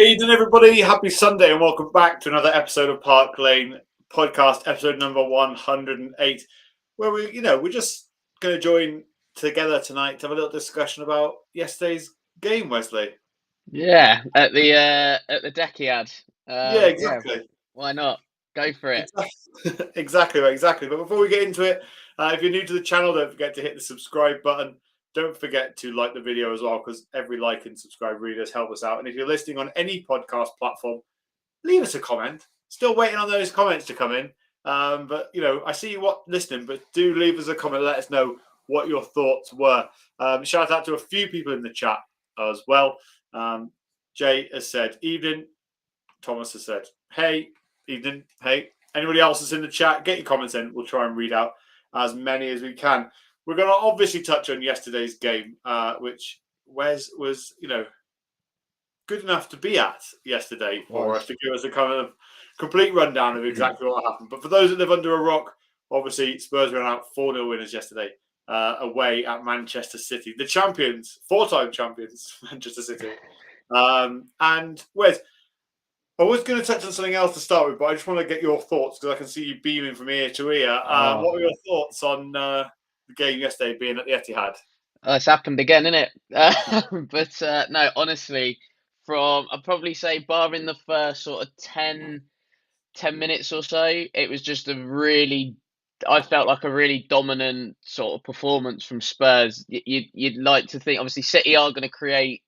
Evening, everybody. Happy Sunday, and welcome back to another episode of Park Lane Podcast, episode number 108, where we're just going to join together tonight to have a little discussion about yesterday's game, Wesley. Yeah, at the Etihad. Yeah, Yeah, exactly. why not? Go for it. Exactly. But before we get into it, if you're new to the channel, don't forget to hit the subscribe button. Don't forget to like the video as well, because every like and subscribe really does help us out. And if you're listening on any podcast platform, leave us a comment. Still waiting on those comments to come in. But I see you listening, but do leave us a comment. Let us know what your thoughts were. Shout out to a few people in the chat as well. Jay has said evening. Thomas has said hey. Evening. Hey. Anybody else that's in the chat, get your comments in. We'll try and read out as many as we can. We're going to obviously touch on yesterday's game, which Wes was, good enough to be at yesterday for us to give us a kind of complete rundown of exactly what happened. But for those that live under a rock, obviously Spurs ran out 4-0 winners yesterday away at Manchester City. The champions, four-time champions, Manchester City. And Wes, I was going to touch on something else to start with, but I just want to get your thoughts because I can see you beaming from ear to ear. What were your thoughts on the game yesterday being at the Etihad? It's happened again, isn't it? But no, honestly, I'd probably say barring the first sort of 10 minutes or so, it was just I felt like a really dominant sort of performance from Spurs. You'd like to think, obviously, City are going to create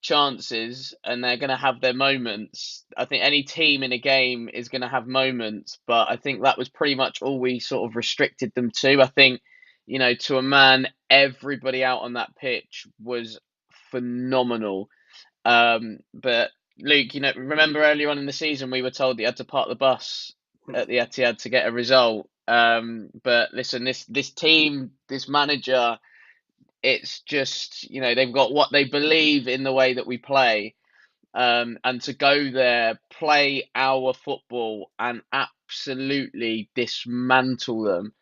chances and they're going to have their moments. I think any team in a game is going to have moments, but I think that was pretty much all we sort of restricted them to. I think, to a man, everybody out on that pitch was phenomenal. But Luke, remember earlier on in the season we were told that you had to park the bus at the Etihad to get a result. But listen, this team, this manager, it's just, they've got what they believe in the way that we play. And to go there, play our football and absolutely dismantle them.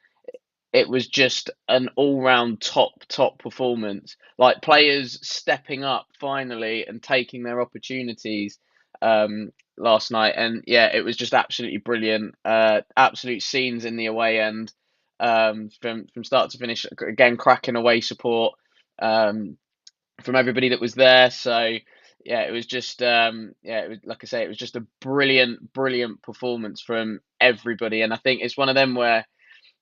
It was just an all-round top performance. Like players stepping up finally and taking their opportunities last night. And yeah, it was just absolutely brilliant. Absolute scenes in the away end from start to finish. Again, cracking away support from everybody that was there. So yeah, it was just it was, like I say, it was just a brilliant performance from everybody. And I think it's one of them where,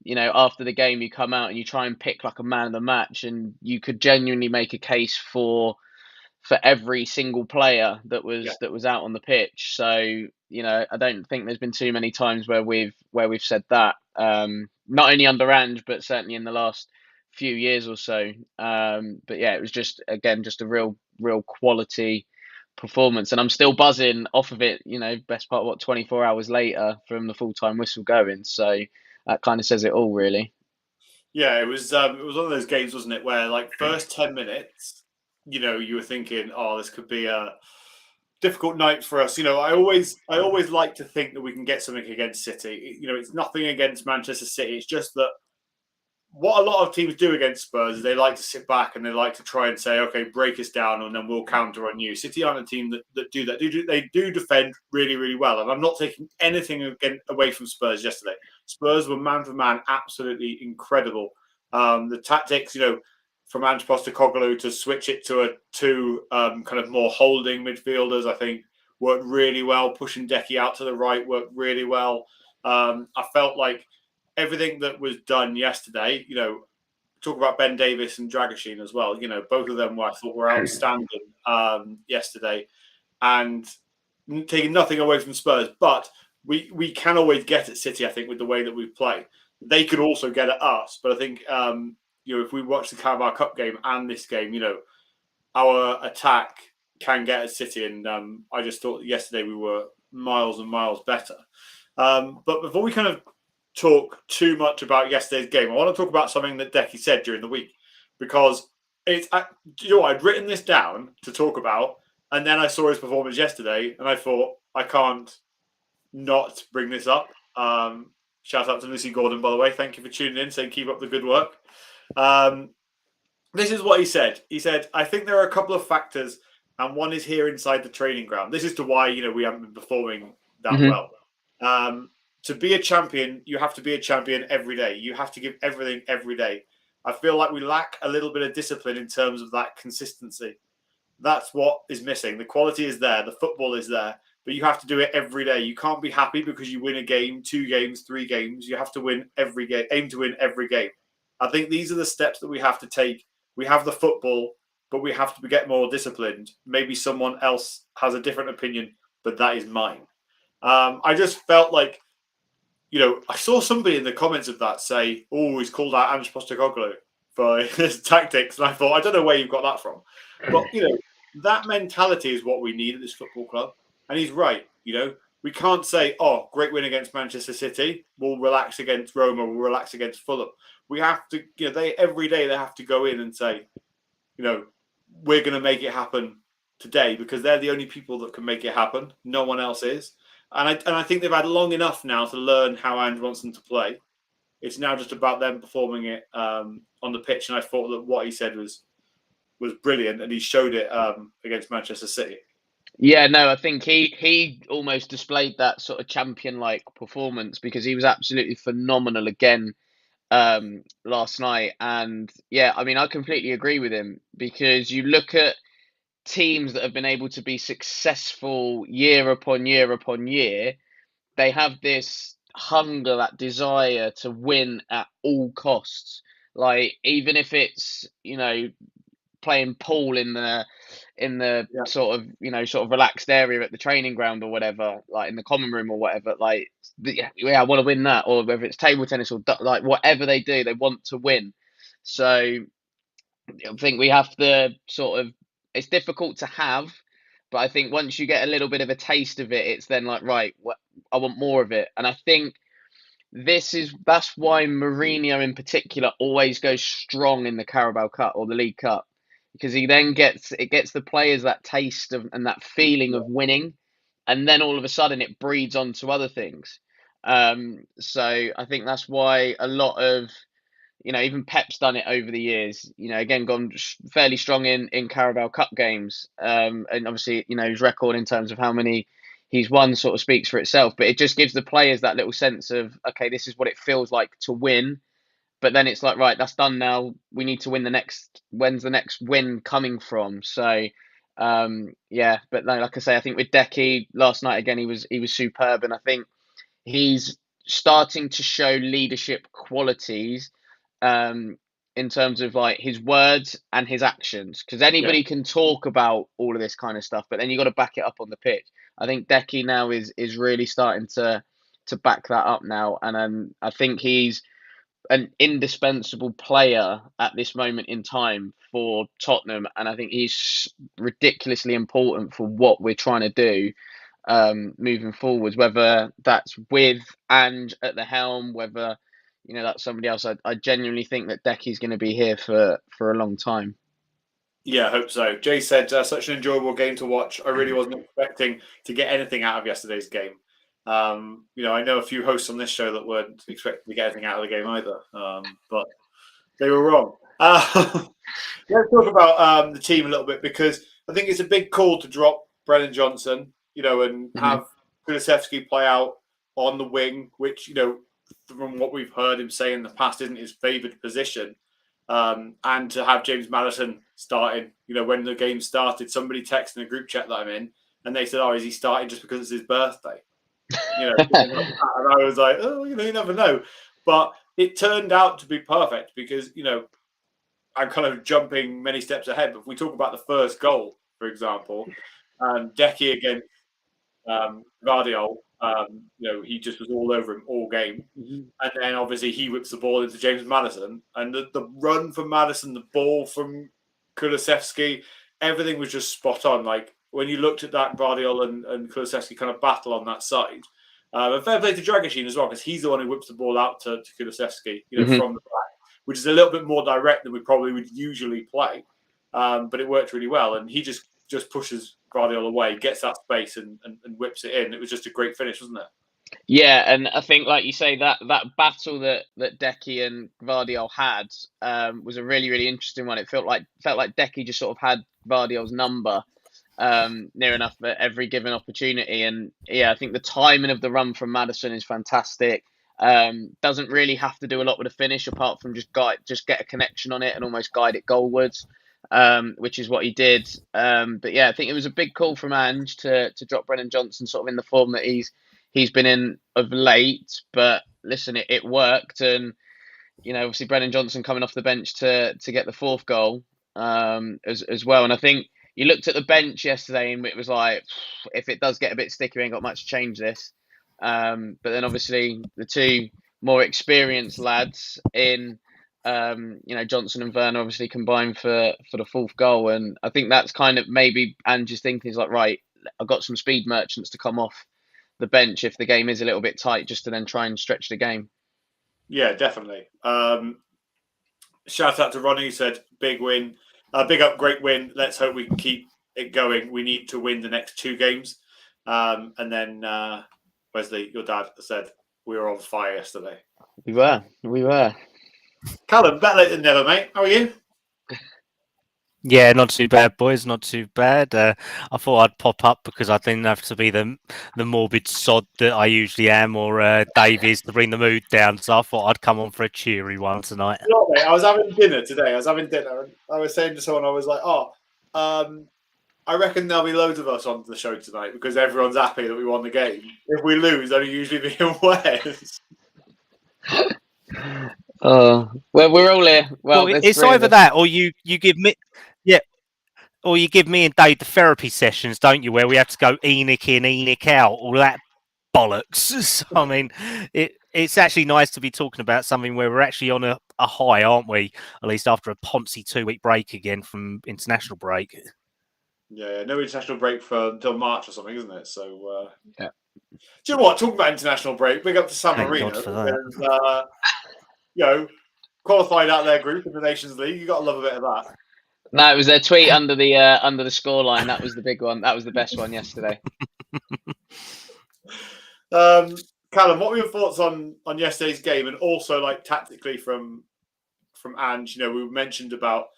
after the game you come out and you try and pick like a man of the match, and you could genuinely make a case for every single player that was out on the pitch. So, I don't think there's been too many times where we've said that. Not only under Ange, but certainly in the last few years or so. But yeah, it was just a real quality performance, and I'm still buzzing off of it. Best part, 24 hours later from the full-time whistle going. So that kind of says it all, really. Yeah, it was one of those games, wasn't it, where like first 10 minutes, you were thinking, oh, this could be a difficult night for us. I always like to think that we can get something against City. It's nothing against Manchester City. It's just that what a lot of teams do against Spurs is they like to sit back and they like to try and say, okay, break us down and then we'll counter on you. City aren't a team that do that. They do defend really, really well. And I'm not taking anything away from Spurs yesterday. Spurs were man for man, absolutely incredible. The tactics, from Ange Postecoglou to switch it to two kind of more holding midfielders, I think worked really well. Pushing Decky out to the right worked really well. I felt like everything that was done yesterday, talk about Ben Davies and Dragusin as well. Both of them I thought were outstanding yesterday, and taking nothing away from Spurs. But we can always get at City, I think, with the way that we play. They could also get at us, but I think if we watch the Carabao Cup game and this game, our attack can get at City, and I just thought that yesterday we were miles and miles better. But before we kind of talk too much about yesterday's game, I want to talk about something that Decky said during the week, because I'd written this down to talk about, and then I saw his performance yesterday, and I thought I can't not bring this up. Shout out to Lucy Gordon, by the way. Thank you for tuning in, saying keep up the good work. This is what he said. He said, I think there are a couple of factors and one is here inside the training ground. This is to why we haven't been performing that Hmm. well. To be a champion, you have to be a champion every day. You have to give everything every day. I feel like we lack a little bit of discipline in terms of that consistency. That's what is missing. The quality is there, the football is there, but you have to do it every day. You can't be happy because you win a game, 2 games, 3 games. You have to win every game, aim to win every game. I think these are the steps that we have to take. We have the football, but we have to get more disciplined. Maybe someone else has a different opinion, but that is mine. I just felt like, I saw somebody in the comments of that say, "Oh, he's called out Ange Postecoglou for his tactics," and I thought, I don't know where you've got that from, but that mentality is what we need at this football club, and he's right. We can't say, "Oh, great win against Manchester City. We'll relax against Roma. We'll relax against Fulham." We have to, they every day they have to go in and say, we're going to make it happen today because they're the only people that can make it happen. No one else is. And I think they've had long enough now to learn how Ange wants them to play. It's now just about them performing it on the pitch. And I thought that what he said was brilliant, and he showed it against Manchester City. Yeah, no, I think he almost displayed that sort of champion-like performance because he was absolutely phenomenal again last night. And yeah, I mean, I completely agree with him because you look at teams that have been able to be successful year upon year upon year, they have this hunger, that desire to win at all costs. Like even if it's, playing pool in the Yeah. sort of relaxed area at the training ground or whatever, like in the common room or whatever, like yeah, I want to win that, or whether it's table tennis or like whatever they do, they want to win. So I think we have to sort of, it's difficult to have, but I think once you get a little bit of a taste of it, it's then like, right, I want more of it. And I think that's why Mourinho in particular always goes strong in the Carabao Cup or the League Cup, because he then gets the players that taste of and that feeling of winning, and then all of a sudden it breeds onto other things. So I think that's why a lot of, even Pep's done it over the years. Again, gone fairly strong in Carabao Cup games, and obviously, his record in terms of how many he's won sort of speaks for itself. But it just gives the players that little sense of, okay, this is what it feels like to win. But then it's like, right, that's done now. We need to win the next. When's the next win coming from? So, yeah. But no, like I say, I think with Decky last night again, he was superb, and I think he's starting to show leadership qualities um, in terms of like his words and his actions. Because Yeah. anybody can talk about all of this kind of stuff, but then you got to back it up on the pitch. I think Decky now is really starting to back that up now, and I think he's an indispensable player at this moment in time for Tottenham, and I think he's ridiculously important for what we're trying to do moving forwards, whether that's with Ange at the helm, whether that's somebody else. I genuinely think that Decky's going to be here for a long time. Yeah, I hope so. Jay said, such an enjoyable game to watch. I really wasn't expecting to get anything out of yesterday's game. I know a few hosts on this show that weren't expecting to get anything out of the game either, but they were wrong. Let's talk about the team a little bit, because I think it's a big call to drop Brennan Johnson, and Hmm. have Kulusevski play out on the wing, which, from what we've heard him say in the past, isn't his favoured position. And to have James Maddison starting, when the game started, somebody texted in a group chat that I'm in, and they said, "Oh, is he starting just because it's his birthday?" And I was like, "Oh, you never know." But it turned out to be perfect because, I'm kind of jumping many steps ahead. But if we talk about the first goal, for example, Decky against Guardiola, he just was all over him all game. And then obviously he whips the ball into James Maddison. And the run from Maddison, the ball from Kulusevski, everything was just spot on. Like when you looked at that Guardiola and Kulusevski kind of battle on that side. And fair play to Dragusin as well, because he's the one who whips the ball out to Kulusevski, Hmm. from the back, which is a little bit more direct than we probably would usually play. But it worked really well. And he just pushes Guardiola away, gets that space and whips it in. It was just a great finish, wasn't it? Yeah, and I think, like you say, that battle that Decky and Vardiol had was a really really interesting one. It felt like Decky just sort of had Vardiol's number, near enough at every given opportunity. And yeah, I think the timing of the run from Maddison is fantastic. Doesn't really have to do a lot with the finish apart from just get a connection on it and almost guide it goalwards, which is what he did. But yeah, I think it was a big call from Ange to drop Brennan Johnson sort of in the form that he's been in of late. But listen, it worked, and obviously Brennan Johnson coming off the bench to get the fourth goal as well. And I think you looked at the bench yesterday and it was like, if it does get a bit sticky, we ain't got much to change this. But then obviously the two more experienced lads in Johnson and Werner obviously combined for the fourth goal. And I think that's kind of maybe Ange's thinking is like, right, I've got some speed merchants to come off the bench if the game is a little bit tight, just to then try and stretch the game. Yeah, definitely. Shout out to Ronnie, who said big win, big up, great win. Let's hope we can keep it going. We need to win the next 2 games. And then Wesley, your dad, said we were on fire yesterday. We were. Callum, better late than never, mate. How are you? Yeah, not too bad, boys. Not too bad. I thought I'd pop up because I didn't have to be the morbid sod that I usually am, or Davies to bring the mood down. So I thought I'd come on for a cheery one tonight. You know what, mate? I was having dinner today. And I was saying to someone, I was like, I reckon there'll be loads of us on the show tonight because everyone's happy that we won the game. If we lose, only usually me and Wes. Oh, well, we're all here. Well, it's either that or you give me, or you give me and Dave the therapy sessions, don't you? Where we have to go Enoch in, Enoch out, all that bollocks. So, I mean, it's actually nice to be talking about something where we're actually on a high, aren't we? At least after a poncy 2-week break again from international break. Yeah, no international break until March or something, isn't it? So, yeah. Do you know what? Talking about international break, big up to San Marino. Qualified out their group in the Nations League. You got to love a bit of that. No, it was their tweet under the scoreline. That was the big one. That was the best one yesterday. Callum, what were your thoughts on yesterday's game, and also like tactically from Ange? We mentioned about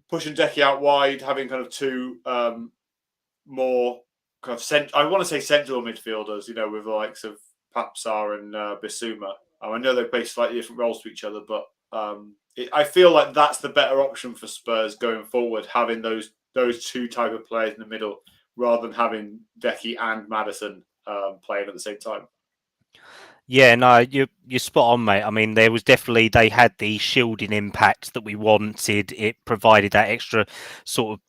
pushing Decky out wide, having kind of 2 more kind of I want to say central midfielders. With the likes of Papsar and Bissouma. I know they play slightly different roles to each other, but I feel like that's the better option for Spurs going forward, having those 2 type of players in the middle rather than having Decky and Maddison playing at the same time. Yeah, no, you're spot on, mate. I mean, they had the shielding impact that we wanted. It provided that extra sort of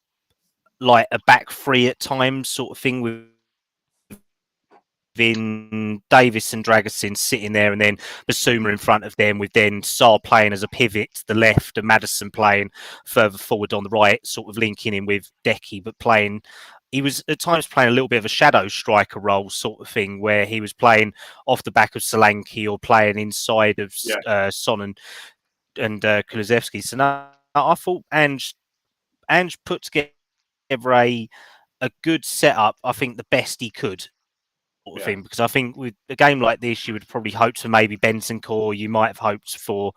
like a back 3 at times sort of thing with Davies and Dragusin sitting there, and then Bissouma in front of them, with then Sarr playing as a pivot to the left and Maddison playing further forward on the right, sort of linking in with Decky, but he was at times playing a little bit of a shadow striker role sort of thing, where he was playing off the back of Solanke or playing inside of Son and Kulusevski. So now I thought Ange put together a good setup. I think the best he could. Sort of thing, because I think with a game like this, you would probably hope for maybe Bentancur. You might have hoped for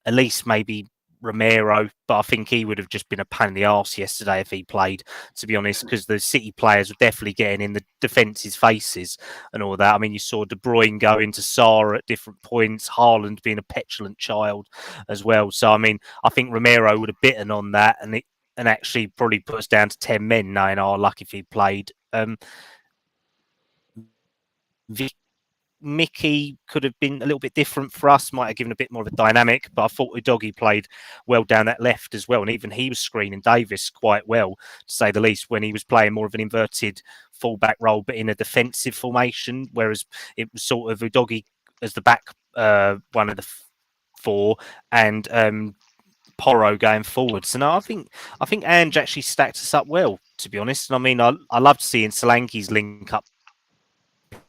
at least maybe Romero, but I think he would have just been a pain in the arse yesterday if he played, to be honest, because the City players were definitely getting in the defence's faces and all that. I mean, you saw De Bruyne go into Sarr at different points, Haaland being a petulant child as well. So, I mean, I think Romero would have bitten on that and actually probably put us down to 10 men, knowing our luck if he played. Mickey could have been a little bit different for us, might have given a bit more of a dynamic, but I thought Udogie played well down that left as well, and even he was screening Davis quite well, to say the least, when he was playing more of an inverted fullback role but in a defensive formation, whereas it was sort of Udogie as the back one of the 4 and Porro going forward. So no, I think Ange actually stacked us up well, to be honest. And I mean, I loved seeing Solanke's link up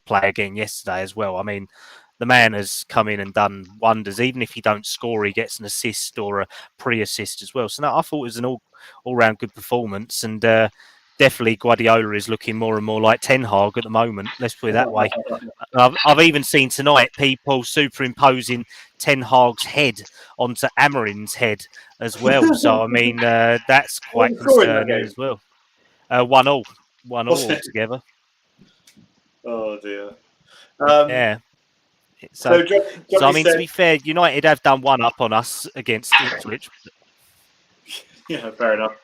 play again yesterday as well. I mean, the man has come in and done wonders. Even if he don't score, he gets an assist or a pre-assist as well. So no, I thought it was an all-round good performance, and definitely Guardiola is looking more and more like Ten Hag at the moment. Let's put it that way. I've even seen tonight people superimposing Ten Hag's head onto Amorim's head as well. So I mean, that's quite concerning as well. 1-1, 1-1 Was it? altogether. Oh dear. Yeah. So So I Johnny mean, to said, be fair, United have done one up on us against Ipswich. yeah, fair enough.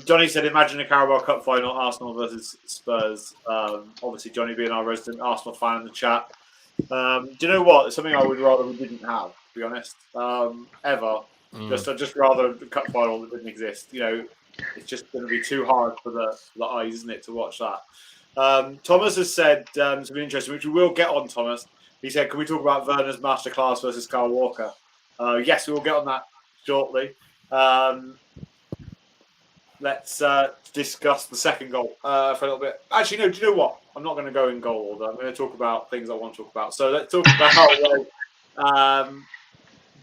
Johnny said, imagine a Carabao Cup final, Arsenal versus Spurs. Obviously, Johnny being our resident Arsenal fan in the chat. Do you know what? It's something I would rather we didn't have, to be honest, ever. I'd just rather the cup final that didn't exist. It's just going to be too hard for the eyes, isn't it, to watch that? Thomas has said something interesting, which we will get on, Thomas. He said, can we talk about Werner's masterclass versus Kyle Walker? Yes, we will get on that shortly. Let's discuss the second goal for a little bit. Actually, no, do you know what? I'm not going to go in goal order. I'm going to talk about things I want to talk about. So let's talk about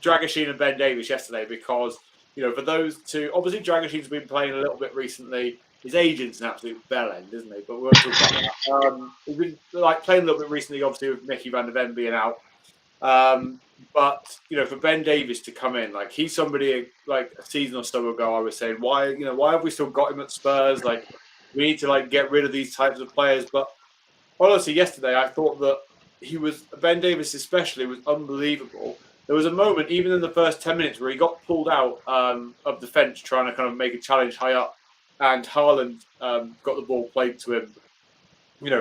Dragusin and Ben Davies yesterday, because, for those two, obviously Dragusin's been playing a little bit recently. His agent's an absolute bellend, isn't he? But we won't talk about that. He's been playing a little bit recently, obviously, with Mickey van der Ven being out. But for Ben Davies to come in, he's somebody a season or so ago, I was saying, why have we still got him at Spurs? We need to get rid of these types of players. But honestly, yesterday I thought that Ben Davies especially was unbelievable. There was a moment, even in the first 10 minutes, where he got pulled out of defence trying to kind of make a challenge high up, and Haaland got the ball played to him,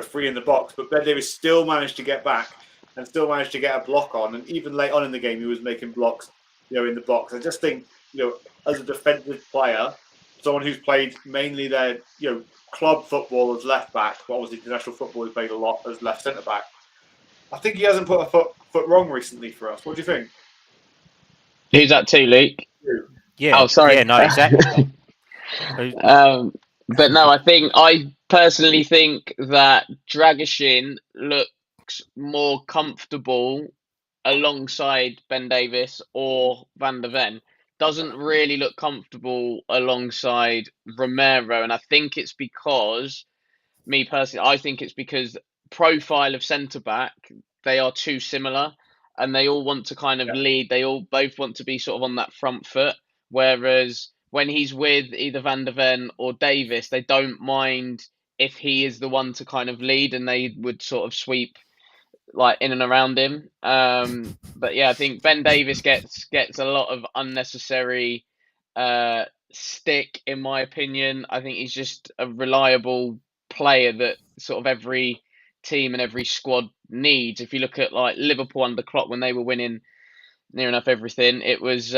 free in the box. But Ben Davies still managed to get back and still managed to get a block on. And even late on in the game, he was making blocks, in the box. I just think, as a defensive player, someone who's played mainly their, club football as left back, but obviously international football has played a lot as left centre back. I think he hasn't put a foot wrong recently for us. What do you think? Who's that to, Luke? Yeah. Oh, sorry. Yeah, no, exactly. But no, I personally think that Dragusin looks more comfortable alongside Ben Davies or Van der Ven. Doesn't really look comfortable alongside Romero, and I think it's because, me personally, I think it's because profile of centre back, they are too similar, and they all want to kind of lead. They all both want to be sort of on that front foot. Whereas when he's with either Van der Ven or Davis, they don't mind if he is the one to kind of lead, and they would sort of sweep in and around him. But yeah, I think Ben Davies gets a lot of unnecessary stick, in my opinion. I think he's just a reliable player that sort of every team and every squad needs. If you look at Liverpool under Klopp, when they were winning near enough everything, it was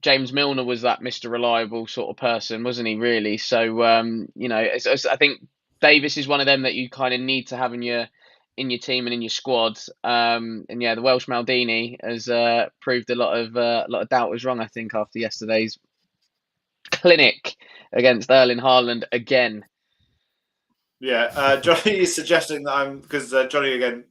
James Milner was that Mr. Reliable sort of person, wasn't he, really? So I think Davis is one of them that you kind of need to have in your team and in your squad. And yeah, the Welsh Maldini has proved a lot of doubters wrong, I think, after yesterday's clinic against Erling Haaland again. Yeah, Johnny is suggesting that because Johnny, again,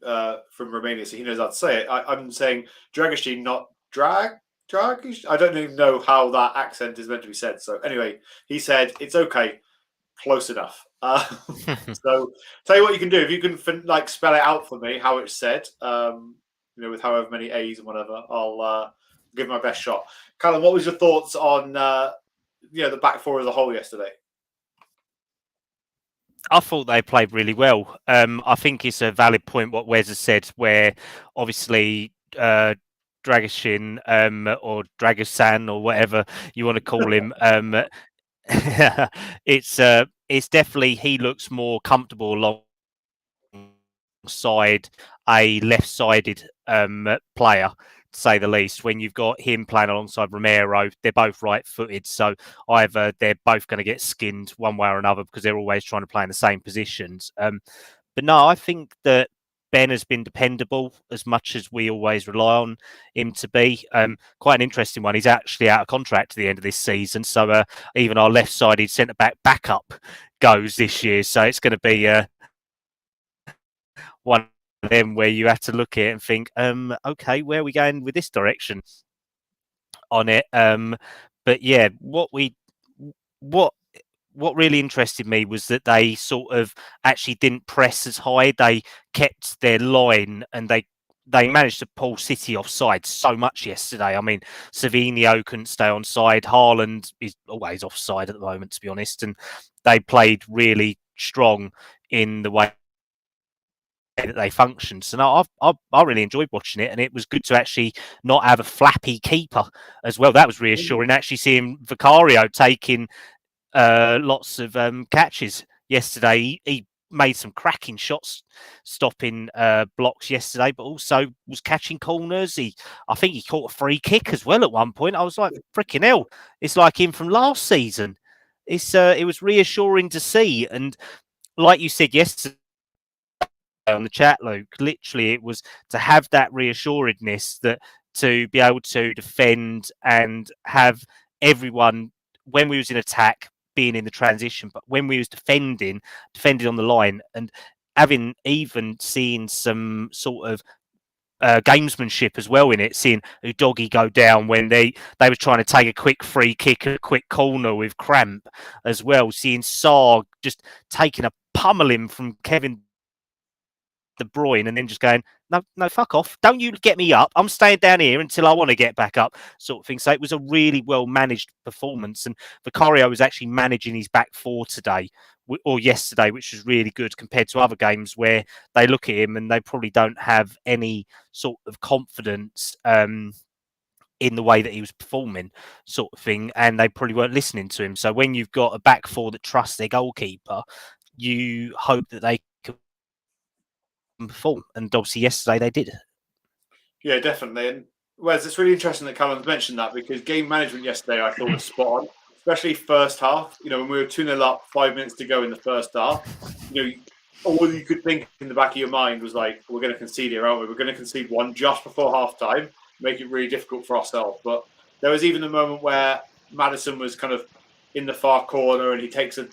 from Romania, so he knows how to say it. I'm saying Dragusin, not Drag. I don't even know how that accent is meant to be said. So anyway, he said, it's okay. Close enough. So tell you what you can do. If you can spell it out for me, how it's said, with however many A's and whatever, I'll give my best shot. Callum, what was your thoughts on the back four as a whole yesterday? I thought they played really well. I think it's a valid point what Wes has said, where obviously Dragusin or Dragusin or whatever you want to call him, it's definitely, he looks more comfortable alongside a left-sided player, to say the least. When you've got him playing alongside Romero, they're both right-footed, so either they're both going to get skinned one way or another because they're always trying to play in the same positions. But no, I think that Ben has been dependable as much as we always rely on him to be. Quite an interesting one. He's actually out of contract to the end of this season, so even our left-sided centre-back backup goes this year. So it's going to be one of them where you have to look at it and think, okay, where are we going with this direction on it? But yeah, what really interested me was that they sort of actually didn't press as high. They kept their line and they they managed to pull City offside so much yesterday. I mean, Savinho couldn't stay on side. Haaland is always offside at the moment, to be honest. And they played really strong in the way that they functioned. So no, I really enjoyed watching it, and it was good to actually not have a flappy keeper as well. That was reassuring. Actually seeing Vicario taking lots of catches yesterday. He made some cracking shots, stopping blocks yesterday, but also was catching corners. I think he caught a free kick as well at one point. I was like, freaking hell! It's like him from last season. It was reassuring to see, and like you said yesterday on the chat, Luke, literally it was to have that reassuredness, that to be able to defend and have everyone, when we was in attack, being in the transition, but when we was defending on the line, and having even seen some sort of gamesmanship as well in it, seeing Udogie go down when they was trying to take a quick free kick, a quick corner with cramp as well, seeing Sarr just taking a pummeling from Kevin De Bruyne and then just going, no, fuck off. Don't you get me up. I'm staying down here until I want to get back up, sort of thing. So it was a really well managed performance. And Vicario was actually managing his back four today or yesterday, which was really good compared to other games where they look at him and they probably don't have any sort of confidence in the way that he was performing, sort of thing. And they probably weren't listening to him. So when you've got a back four that trusts their goalkeeper, you hope that they can perform, and obviously yesterday they did. Yeah, definitely. And Wes, it's really interesting that Callum's mentioned that, because game management yesterday I thought was spot on, especially first half. You know, when we were 2-0 up, 5 minutes to go in the first half, you know, all you could think in the back of your mind was like, we're going to concede here, aren't we? We're going to concede one just before half time, make it really difficult for ourselves. But there was even a moment where Maddison was kind of in the far corner and he takes a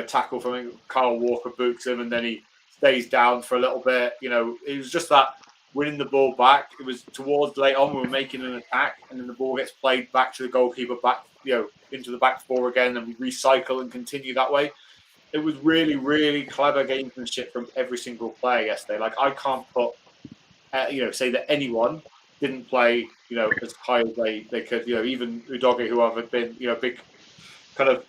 tackle from Kyle Walker, boots him, and then he stays down for a little bit. You know, it was just that winning the ball back. It was towards late on, we were making an attack, and then the ball gets played back to the goalkeeper, back, into the back four again, and we recycle and continue that way. It was really, really clever gamesmanship from every single player yesterday. Like, I can't put, say that anyone didn't play, as high as they could. Even Udogie, who I've been, big kind of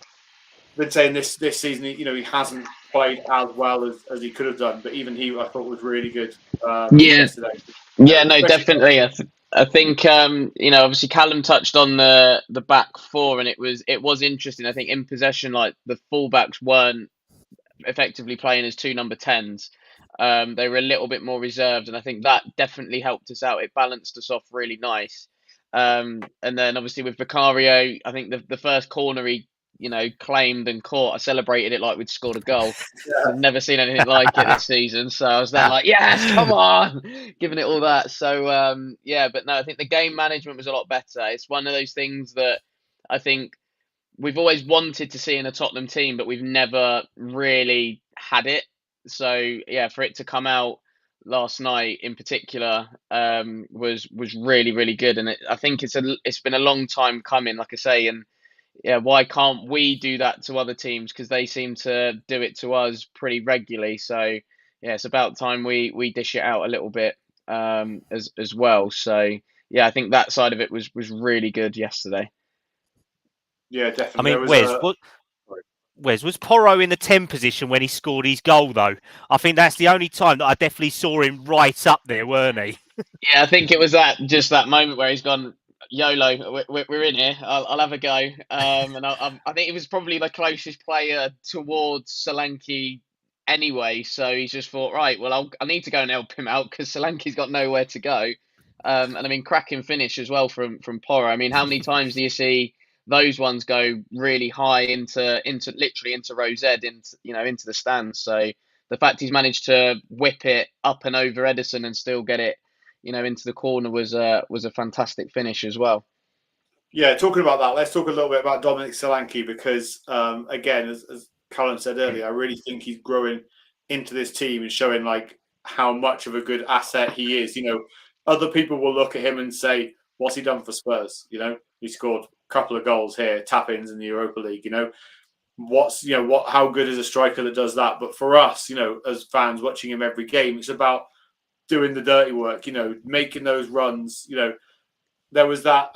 been saying this season, he hasn't played as well as he could have done, but even he, I thought, was really good yesterday. Yeah, no, definitely. I think obviously Callum touched on the back four, and it was interesting. I think in possession, like, the fullbacks weren't effectively playing as two number 10s. They were a little bit more reserved, and I think that definitely helped us out. It balanced us off really nice. And then obviously with Vicario, I think the first corner he claimed and caught, I celebrated it like we'd scored a goal. Yeah. I've never seen anything like it this season, so I was there like, yes, come on, giving it all that. So but no, I think the game management was a lot better. It's one of those things that I think we've always wanted to see in a Tottenham team, but we've never really had it. So yeah, for it to come out last night in particular was really, really good, and I think it's been a long time coming, like I say. And yeah, why can't we do that to other teams? Because they seem to do it to us pretty regularly. So yeah, it's about time we dish it out a little bit as well. So yeah, I think that side of it was really good yesterday. Yeah, definitely. I mean, Wes, was Porro in the 10 position when he scored his goal, though? I think that's the only time that I definitely saw him right up there, weren't he? Yeah, I think it was just that moment where he's gone, YOLO, we're in here. I'll have a go. And I think he was probably the closest player towards Solanke anyway. So he's just thought, right, well, I need to go and help him out because Solanke's got nowhere to go. And I mean, cracking finish as well from Porro. I mean, how many times do you see those ones go really high into literally into row Z, into the stands? So the fact he's managed to whip it up and over Edison and still get it into the corner was a fantastic finish as well. Yeah, talking about that, let's talk a little bit about Dominic Solanke, because again, as Callum said earlier, I really think he's growing into this team and showing like how much of a good asset he is. Other people will look at him and say, "What's he done for Spurs?" He scored a couple of goals here, tap-ins in the Europa League. How good is a striker that does that? But for us, as fans watching him every game, it's about doing the dirty work, making those runs. There was that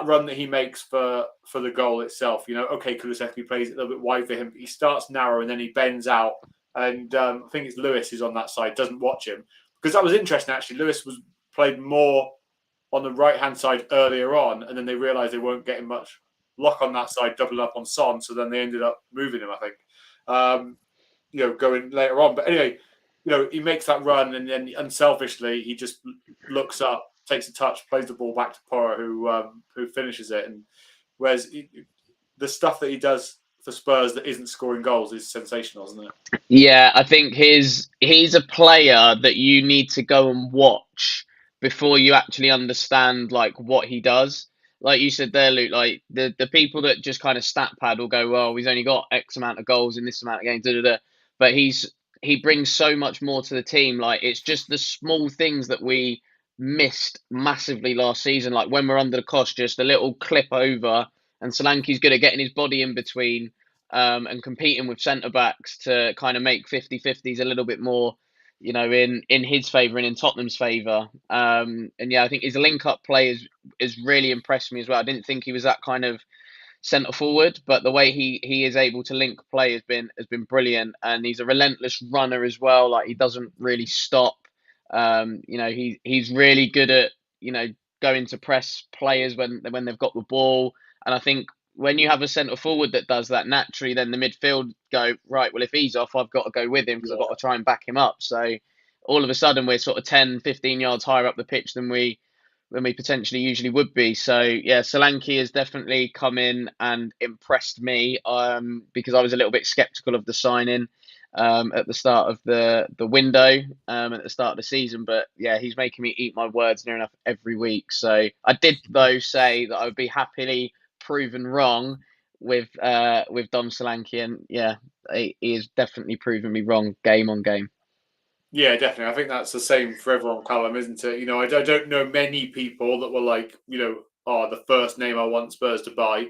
run that he makes for the goal itself. Okay, Kulusevski plays it a little bit wide for him, but he starts narrow and then he bends out. And I think it's Lewis who's on that side, doesn't watch him. Because that was interesting, actually. Lewis was played more on the right-hand side earlier on, and then they realised they weren't getting much luck on that side, doubling up on Son, so then they ended up moving him, I think, going later on. But anyway, he makes that run, and then unselfishly, he just looks up, takes a touch, plays the ball back to Porro, who finishes it. And whereas the stuff that he does for Spurs that isn't scoring goals is sensational, isn't it? Yeah, I think he's a player that you need to go and watch before you actually understand like what he does. Like you said there, Luke, like the people that just kind of stat pad will go, well, he's only got X amount of goals in this amount of games, da, da, da. But he brings so much more to the team. Like it's just the small things that we missed massively last season. Like when we're under the cost, just a little clip over, and Solanke's good at getting his body in between and competing with centre backs to kind of make 50-50s a little bit more, in his favour and in Tottenham's favour. And yeah, I think his link up play is really impressed me as well. I didn't think he was that kind of centre forward, but the way he is able to link play has been brilliant, and he's a relentless runner as well. Like he doesn't really stop. He's really good at going to press players when they've got the ball, and I think when you have a centre forward that does that naturally, then the midfield go, right, well, if he's off, I've got to go with him because I've got to try and back him up. So all of a sudden we're sort of 10, 15 yards higher up the pitch than we potentially usually would be. So yeah, Solanke has definitely come in and impressed me because I was a little bit skeptical of the signing at the start of the window at the start of the season. But yeah, he's making me eat my words near enough every week. So I did though say that I would be happily proven wrong with Dom Solanke, and yeah, he is definitely proven me wrong game on game. Yeah, definitely. I think that's the same for everyone, Callum, isn't it? I don't know many people that were like, the first name I want Spurs to buy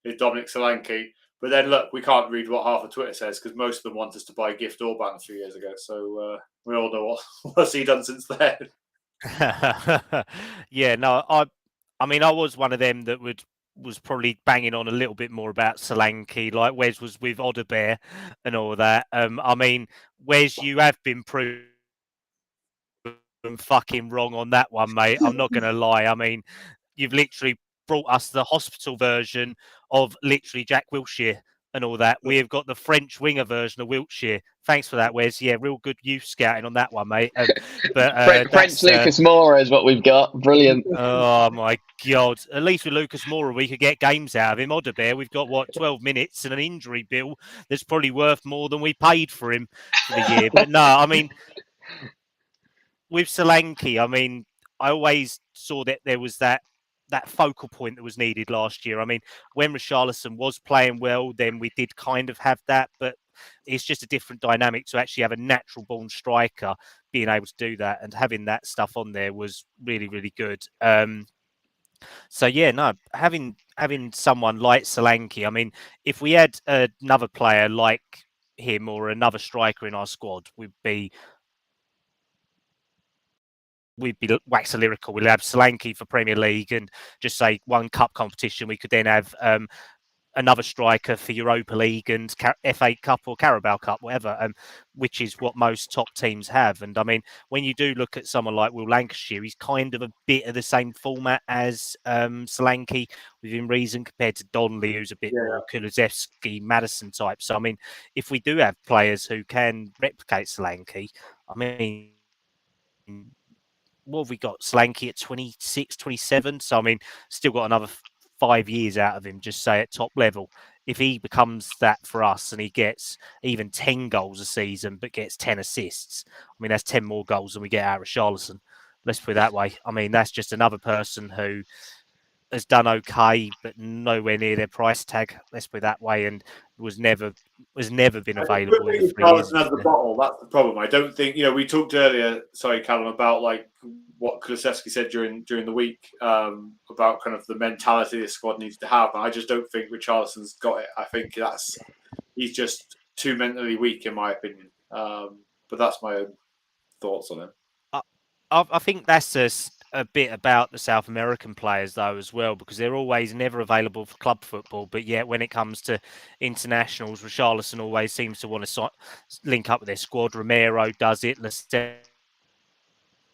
is Dominic Solanke. But then look, we can't read what half of Twitter says because most of them want us to buy Gift Orban 3 years ago. So we all know what's he done since then. Yeah, no, I mean, I was one of them that was probably banging on a little bit more about Solanke, like Wes was with Odebear and all that. I mean, Wes, you have been proven fucking wrong on that one, mate. I'm not going to lie. I mean, you've literally brought us the hospital version of literally Jack Wilshere and all that. We have got the French winger version of Wilshere. Thanks for that, Wes. Yeah, real good youth scouting on that one, mate. But French Lucas Moura is what we've got. Brilliant. Oh my God! At least with Lucas Moura, we could get games out of him. Odebear, we've got 12 minutes and an injury bill that's probably worth more than we paid for him for the year. But no, I mean, with Solanke, I mean, I always saw that there was that focal point that was needed last year. I mean, when Richarlison was playing well, then we did kind of have that, but it's just a different dynamic to actually have a natural born striker being able to do that, and having that stuff on there was really, really good. So yeah, no, having someone like Solanke, I mean, if we had another player like him or another striker in our squad, we'd be waxing lyrical. We'll have Solanke for Premier League and just say one cup competition. We could then have another striker for Europa League and FA Cup or Carabao Cup, whatever, which is what most top teams have. And I mean, when you do look at someone like Will Lancashire, he's kind of a bit of the same format as Solanke within reason compared to Donnelly, who's a bit more Kulusevski, Maddison type. So, I mean, if we do have players who can replicate Solanke, I mean, what have we got? Solanke at 26, 27. So, I mean, still got another 5 years out of him, just say at top level. If he becomes that for us and he gets even 10 goals a season, but gets 10 assists, I mean, that's 10 more goals than we get out of Richarlison. Let's put it that way. I mean, that's just another person who has done okay, but nowhere near their price tag. Let's put it that way, and was never been available. I think Richarlison has the bottle. That's the problem. I don't think we talked earlier. Sorry, Callum, about like what Kulusevski said during the week about kind of the mentality the squad needs to have. And I just don't think Richarlison's got it. I think he's just too mentally weak, in my opinion. But that's my own thoughts on him. I think that's a bit about the South American players though as well, because they're always never available for club football, but yet when it comes to internationals, Richarlison always seems to want to link up with their squad. Romero does it.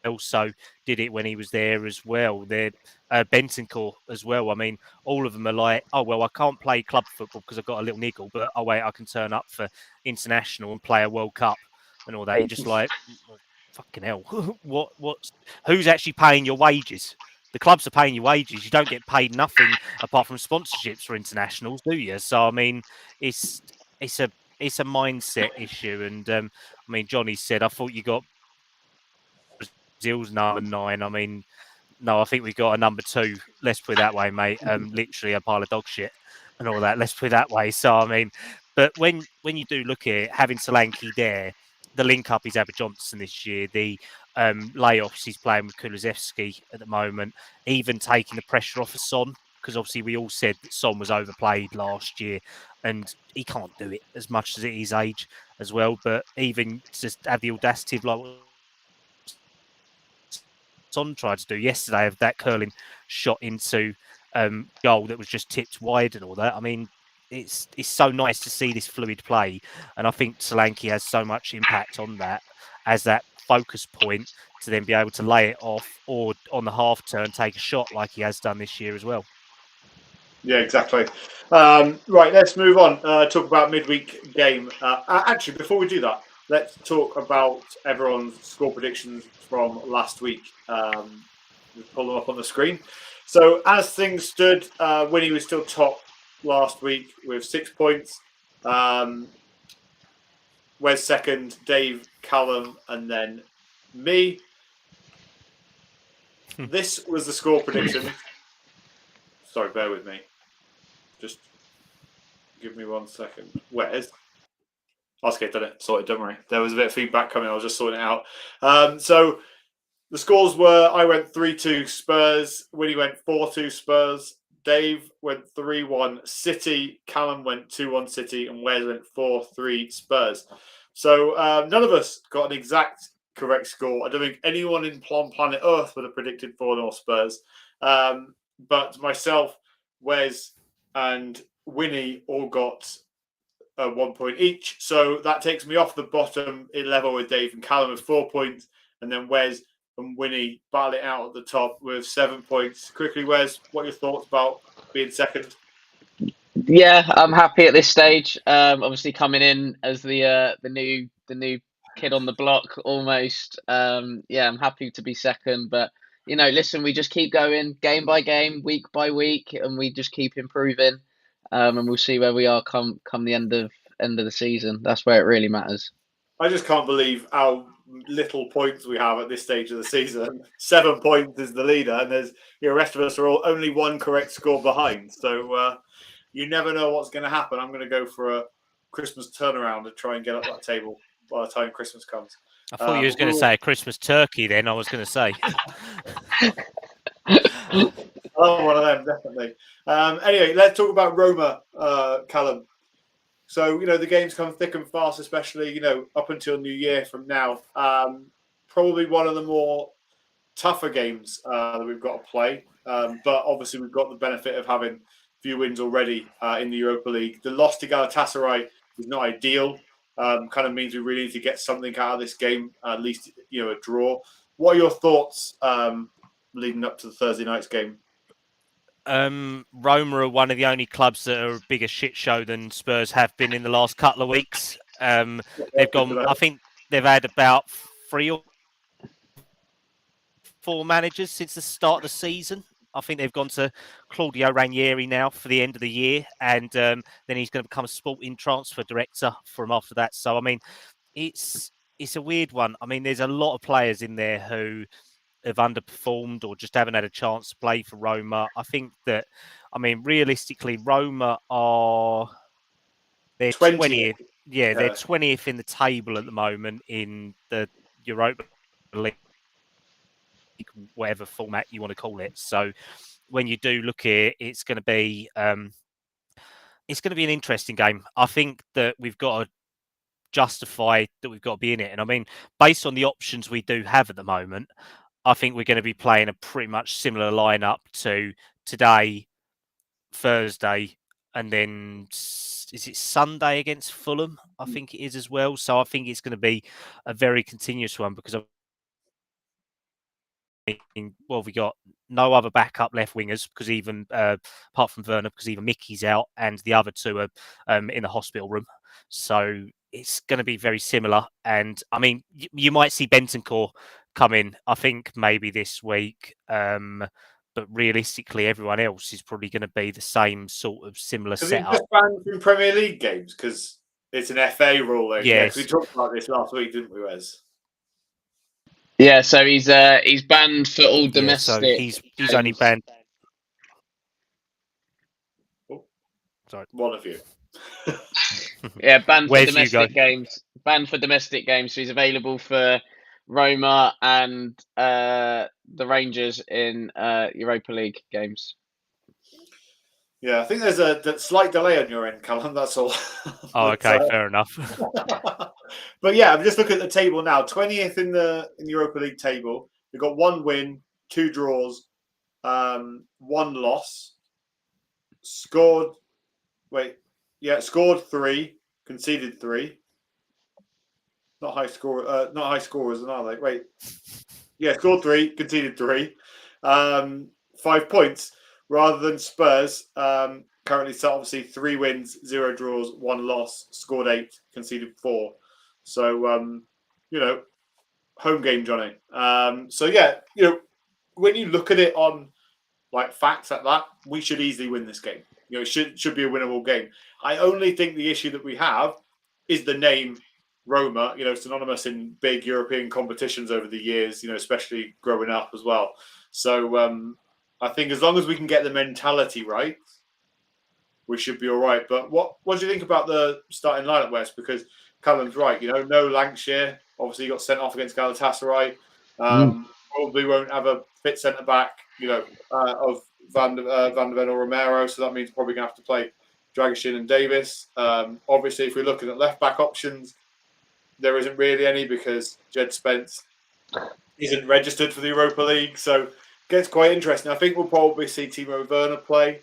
Also did it when he was there as well. They're Bentancur as well. I mean, all of them are like, oh well, I can't play club football because I've got a little niggle, but oh wait, I can turn up for international and play a World Cup and all that. You're just like, fucking hell, who's actually paying your wages? The clubs are paying your wages. You don't get paid nothing apart from sponsorships for internationals, do you? So I mean, it's it's a mindset issue. And I mean, Johnny said, I thought you got Brazil's number 9. I mean, no, I think we got a number 2. Let's put it that way, mate. Literally a pile of dog shit and all that. Let's put it that way. So I mean, but when you do look at it, having Solanke there, the link up is Aber Johnson this year. The layoffs he's playing with Kulusevski at the moment, even taking the pressure off of Son, because obviously we all said that Son was overplayed last year, and he can't do it as much as at his age as well. But even just have the audacity of like what Son tried to do yesterday of that curling shot into goal that was just tipped wide and all that. I mean, it's so nice to see this fluid play, and I think Solanke has so much impact on that as that focus point to then be able to lay it off or on the half turn take a shot like he has done this year as well. Yeah, exactly. Right, let's move on. Talk about midweek game. Actually, before we do that, let's talk about everyone's score predictions from last week. Just pull them up on the screen. So, as things stood, Winnie was still top last week with 6 points. Wes second, Dave, Callum, and then me. This was the score prediction. Sorry, bear with me. Just give me 1 second. Where's? Okay, done it. Sorted, don't worry. There was a bit of feedback coming. I was just sorting it out. So the scores were, I went 3-2 Spurs. Winnie went 4-2 Spurs. Dave went 3-1 City. Callum went 2-1 City. And Wes went 4-3 Spurs. So none of us got an exact correct score. I don't think anyone in planet Earth would have predicted 4-0 Spurs. But myself, Wes, and Winnie all got 1 point each. So that takes me off the bottom in level with Dave and Callum with 4 points. And then Wes and Winnie battle it out at the top with 7 points. Quickly, Wes, what are your thoughts about being second? Yeah, I'm happy at this stage. Obviously coming in as the new kid on the block almost. Yeah, I'm happy to be second. But listen, we just keep going game by game, week by week, and we just keep improving. And we'll see where we are come the end of the season. That's where it really matters. I just can't believe how little points we have at this stage of the season. 7 points is the leader, and the rest of us are all only one correct score behind. So you never know what's going to happen. I'm going to go for a Christmas turnaround to try and get up that table by the time Christmas comes. I thought you was going to say a Christmas turkey then. I was going to say. Oh, one of them, definitely. Anyway, let's talk about Roma, Callum. So, the games come thick and fast, especially, up until New Year from now. Probably one of the more tougher games that we've got to play. But obviously, we've got the benefit of having a few wins already in the Europa League. The loss to Galatasaray is not ideal. Kind of means we really need to get something out of this game, at least, a draw. What are your thoughts leading up to the Thursday night's game? Roma are one of the only clubs that are a bigger shit show than Spurs have been in the last couple of weeks. They've gone. I think they've had about 3 or 4 managers since the start of the season. I think they've gone to Claudio Ranieri now for the end of the year, and then he's going to become a sporting transfer director from after that. So I mean, it's a weird one. I mean, there's a lot of players in there who have underperformed or just haven't had a chance to play for Roma. I think that, realistically, Roma are they're 20th. Yeah, they're 20th in the table at the moment in the Europa League, whatever format you want to call it. So when you do look at it, it's going to be an interesting game. I think that we've got to justify that we've got to be in it. And based on the options we do have at the moment, I think we're going to be playing a pretty much similar lineup to today, Thursday, and then is it Sunday against Fulham? I think it is as well. So I think it's going to be a very continuous one because we got no other backup left wingers because even apart from Werner, because even Mickey's out and the other two are in the hospital room. So it's going to be very similar. And I mean, you might see Bentancur come in, I think, maybe this week. But realistically, everyone else is probably going to be the same sort of similar Because he's setup. just banned from Premier League games because it's an FA rule. Though. Yeah, Yes. because we talked about this last week, didn't we, Wes? Yeah, so he's banned for all domestic. Yeah, so he's only banned. Oh, sorry, one of you. Yeah, banned for Where's domestic games. Banned for domestic games. So he's available for Roma and the Rangers in Europa League games. Yeah, I think there's a slight delay on your end, Callum. That's all. Oh, okay, fair enough. But yeah, I'm just looking at the table now. 20th in the Europa League table. We've got 1 win, 2 draws, 1 loss. Scored 3, conceded 3. Not high scorers, are they? Wait. Yeah, scored 3, conceded 3. 5 points rather than Spurs. Currently, so obviously 3 wins, 0 draws, 1 loss, scored 8, conceded 4. So, home game, Johnny. So yeah, when you look at it on like facts like that, we should easily win this game. It should be a winnable game. I only think the issue that we have is the name Roma. Synonymous in big European competitions over the years. Especially growing up as well. So I think as long as we can get the mentality right, we should be all right. But what do you think about the starting lineup, West? Because Callum's right. No Lancashire. Obviously, he got sent off against Galatasaray. Probably won't have a fit centre back. Of Van de Ven or Romero. So that means probably going to have to play Dragusin and Davies. Obviously, if we're looking at left back options, there isn't really any because Jed Spence isn't registered for the Europa League. So it gets quite interesting. I think we'll probably see Timo Werner play.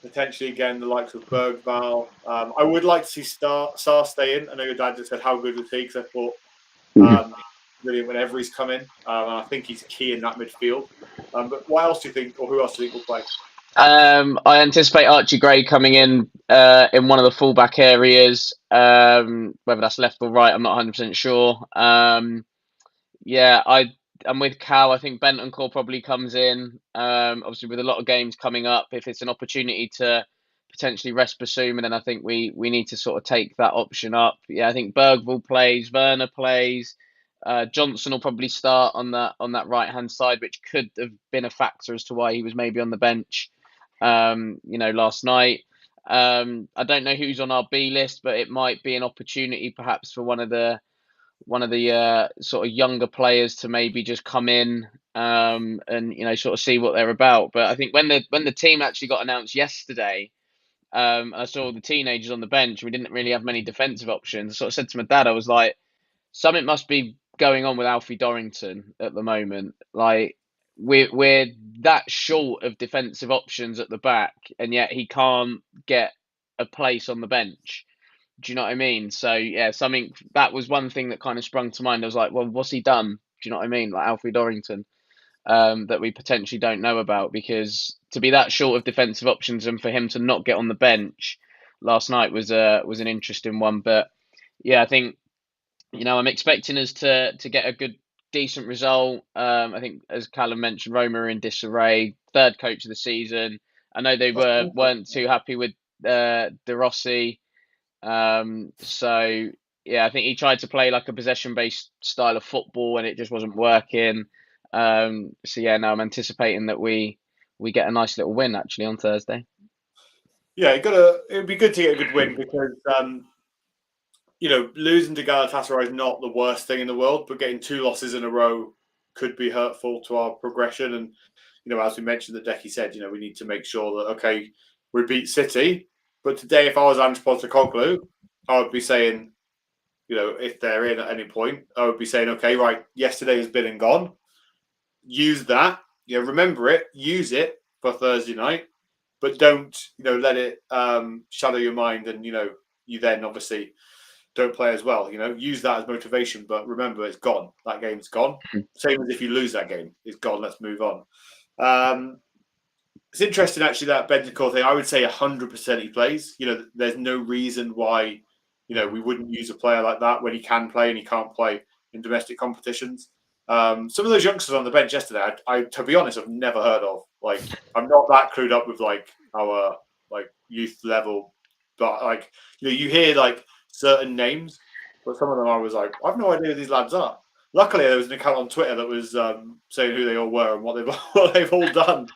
Potentially, again, the likes of Bergvall. I would like to see Sarr stay in. I know your dad just said how good was he because I thought brilliant whenever he's come in. And I think he's key in that midfield. But what else do you think, or who else do you think will play? I anticipate Archie Gray coming in one of the fullback areas. Whether that's left or right, I'm not 100% sure. I'm with Cal. I think Bentancur probably comes in. Obviously, with a lot of games coming up, if it's an opportunity to potentially rest Basuma, then I think we need to sort of take that option up. Yeah, I think Bergvall plays, Werner plays. Johnson will probably start on that right hand side, which could have been a factor as to why he was maybe on the bench. Last night. I don't know who's on our B list, but it might be an opportunity perhaps for one of the sort of younger players to maybe just come in and sort of see what they're about. But I think when the team actually got announced yesterday, I saw the teenagers on the bench. We didn't really have many defensive options. I sort of said to my dad, I was like, something must be going on with Alfie Dorrington at the moment. Like we're that short of defensive options at the back, and yet he can't get a place on the bench. Do you know what I mean? So yeah, that was one thing that kind of sprung to mind. I was like, well, what's he done? Do you know what I mean? Like Alfie Dorrington, that we potentially don't know about, because to be that short of defensive options and for him to not get on the bench last night was an interesting one. But yeah, I think I'm expecting us to get a decent result. I think, as Callum mentioned, Roma are in disarray. 3rd coach of the season. I know they weren't too happy with De Rossi. So yeah, I think he tried to play like a possession-based style of football, and it just wasn't working. So yeah, now I'm anticipating that we get a nice little win actually on Thursday. Yeah, it would be good to get a good win because losing to Galatasaray is not the worst thing in the world, but getting 2 losses in a row could be hurtful to our progression. And as we mentioned, that Decky said, we need to make sure that okay, we beat City. But today, if I was Ange Postecoglou, I would be saying, if they're in at any point, I would be saying, okay, right, yesterday has been and gone. use that. Remember it, use it for Thursday night, but don't let it shadow your mind, and you then obviously don't play as well. Use that as motivation, but remember it's gone. That game's gone. Same as if you lose that game, it's gone. Let's move on. It's interesting actually that Bentancur thing. I would say 100% he plays. There's no reason why we wouldn't use a player like that when he can play and he can't play in domestic competitions. Some of those youngsters on the bench yesterday, I to be honest, I've never heard of. Like, I'm not that clued up with our youth level, but you hear certain names, but some of them I was like, I've no idea who these lads are. Luckily, there was an account on Twitter that was saying who they all were and what they've all done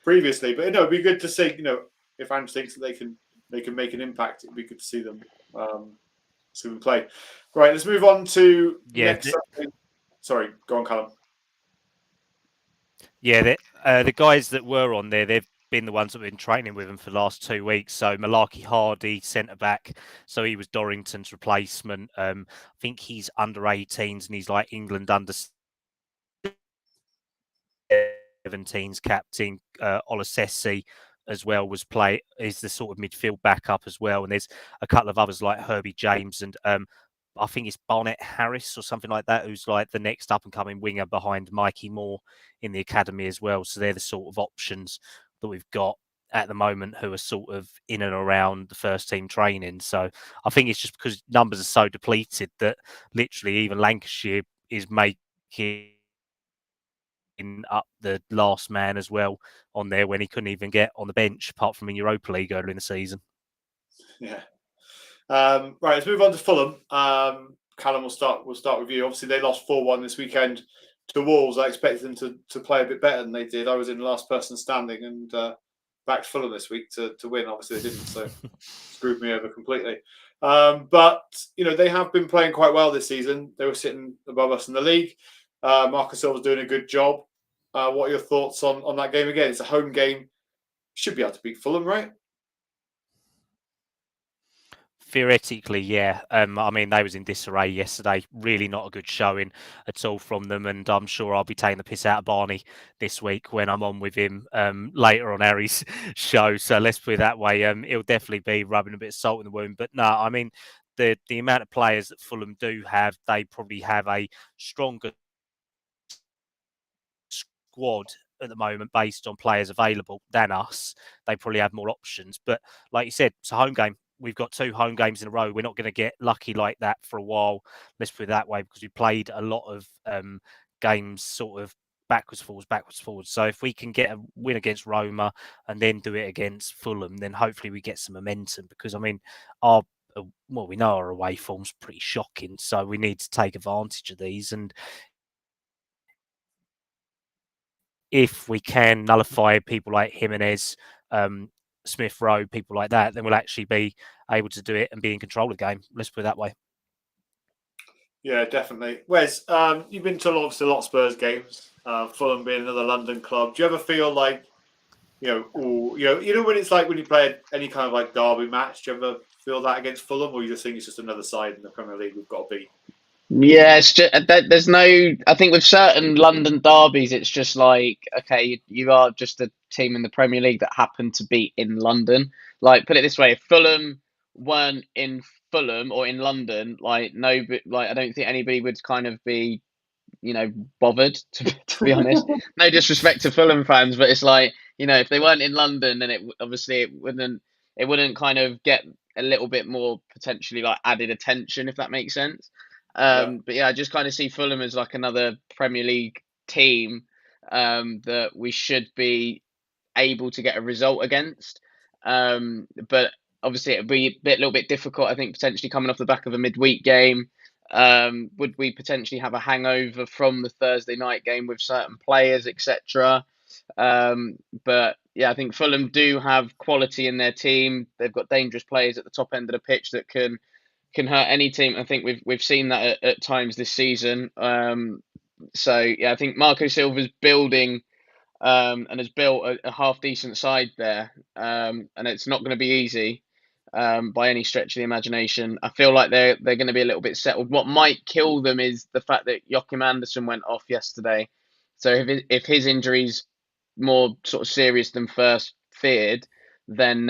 previously. But it'd be good to see. If Ange thinks that they can make an impact, it'd be good to see them play. Right, let's move on to next. Sorry, go on, Callum. Yeah, the guys that were on there, they've been the ones that have been training with him for the last 2 weeks. So Malaki Hardy, centre back. So he was Dorrington's replacement. I think he's under 18s and he's like England under 17s captain. Olasesi as well is the sort of midfield backup as well. And there's a couple of others like Herbie James and I think it's Barnett Harris or something like that, who's like the next up and coming winger behind Mikey Moore in the academy as well. So they're the sort of options that we've got at the moment who are sort of in and around the first team training. So I think it's just because numbers are so depleted that literally even Lancashire is making up the last man as well on there when he couldn't even get on the bench apart from in Europa League earlier in the season. Yeah. Right, let's move on to Fulham. Callum, we'll start with you. Obviously, they lost 4-1 this weekend to Wolves. I expected them to play a bit better than they did. I was in last person standing and backed Fulham this week to win. Obviously, they didn't, so screwed me over completely. But they have been playing quite well this season. They were sitting above us in the league. Marcus Silva's doing a good job. What are your thoughts on that game again? It's a home game. Should be able to beat Fulham, right? Theoretically, yeah. I mean, they was in disarray yesterday. Really not a good showing at all from them. And I'm sure I'll be taking the piss out of Barney this week when I'm on with him later on Harry's show. So let's put it that way. It'll definitely be rubbing a bit of salt in the wound. But no, I mean, the amount of players that Fulham do have, they probably have a stronger squad at the moment based on players available than us. They probably have more options. But like you said, it's a home game. We've got 2 home games in a row. We're not going to get lucky like that for a while. Let's put it that way, because we played a lot of games sort of backwards, forwards. So if we can get a win against Roma and then do it against Fulham, then hopefully we get some momentum. Because I mean, we know our away form's pretty shocking, so we need to take advantage of these. And if we can nullify people like Jimenez, Smith Rowe, people like that, then we'll actually be able to do it and be in control of the game. Let's put it that way. Yeah, definitely. Wes, you've been to obviously a lot of Spurs games. Fulham being another London club. Do you ever feel like, when it's like when you play any kind of like derby match? Do you ever feel that against Fulham, or you just think it's just another side in the Premier League we've got to beat? Yeah, it's just, there's no. I think with certain London derbies, it's just like, okay, you are just a team in the Premier League that happen to be in London. Like, put it this way, if Fulham weren't in Fulham or in London, like no, like I don't think anybody would kind of be, bothered to be honest. No disrespect to Fulham fans, but it's like, if they weren't in London, then it wouldn't kind of get a little bit more potentially like added attention, if that makes sense. Yeah. But yeah, I just kind of see Fulham as like another Premier League team that we should be able to get a result against. But obviously it'd be a little bit difficult, I think, potentially coming off the back of a midweek game. Would we potentially have a hangover from the Thursday night game with certain players, etc.? But yeah, I think Fulham do have quality in their team. They've got dangerous players at the top end of the pitch that can hurt any team. I think we've seen that at times this season. So yeah, I think Marco Silva's building and has built a half decent side there, and it's not going to be easy by any stretch of the imagination. I feel like they're going to be a little bit settled. What might kill them is the fact that Joachim Andersen went off yesterday. So if his injury's more sort of serious than first feared, then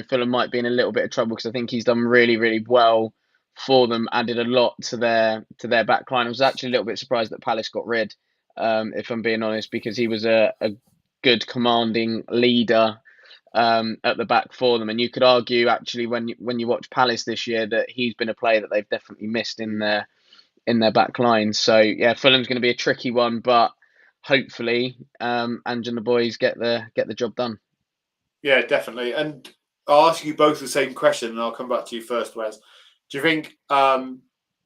Fulham might be in a little bit of trouble, because I think he's done really, really well for them, added a lot to their back line. I was actually a little bit surprised that Palace got rid, if I'm being honest, because he was a good commanding leader at the back for them. And you could argue, actually, when you watch Palace this year, that he's been a player that they've definitely missed in their back line. So yeah, Fulham's going to be a tricky one, but hopefully Ange and the boys get the job done. Yeah, definitely. And I'll ask you both the same question, and I'll come back to you first, Wes. Do you think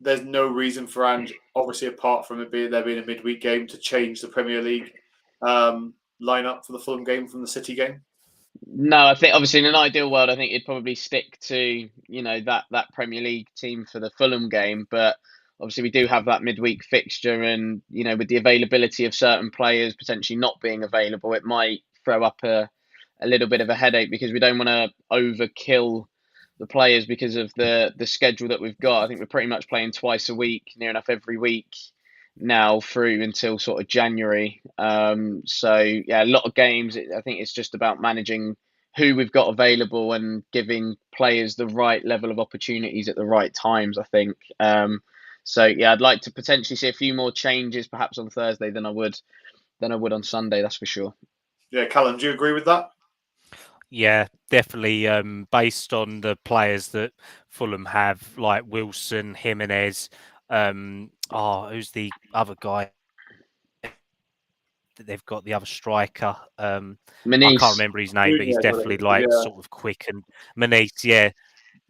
there's no reason for Ange, obviously apart from there being a midweek game, to change the Premier League lineup for the Fulham game from the City game? No, I think obviously in an ideal world, I think he'd probably stick to that Premier League team for the Fulham game. But obviously we do have that midweek fixture, and with the availability of certain players potentially not being available, it might throw up a little bit of a headache, because we don't want to overkill the players because of the schedule that we've got. I think we're pretty much playing twice a week, near enough every week now through until sort of January. So yeah, a lot of games. I think it's just about managing who we've got available and giving players the right level of opportunities at the right times, I think. So yeah, I'd like to potentially see a few more changes perhaps on Thursday than I would on Sunday, that's for sure. Yeah, Callum, do you agree with that? Yeah, definitely. Based on the players that Fulham have, like Wilson, Jimenez, who's the other guy that they've got, the other striker? I can't Manice. remember his name, but he's definitely like sort of quick, and Manice,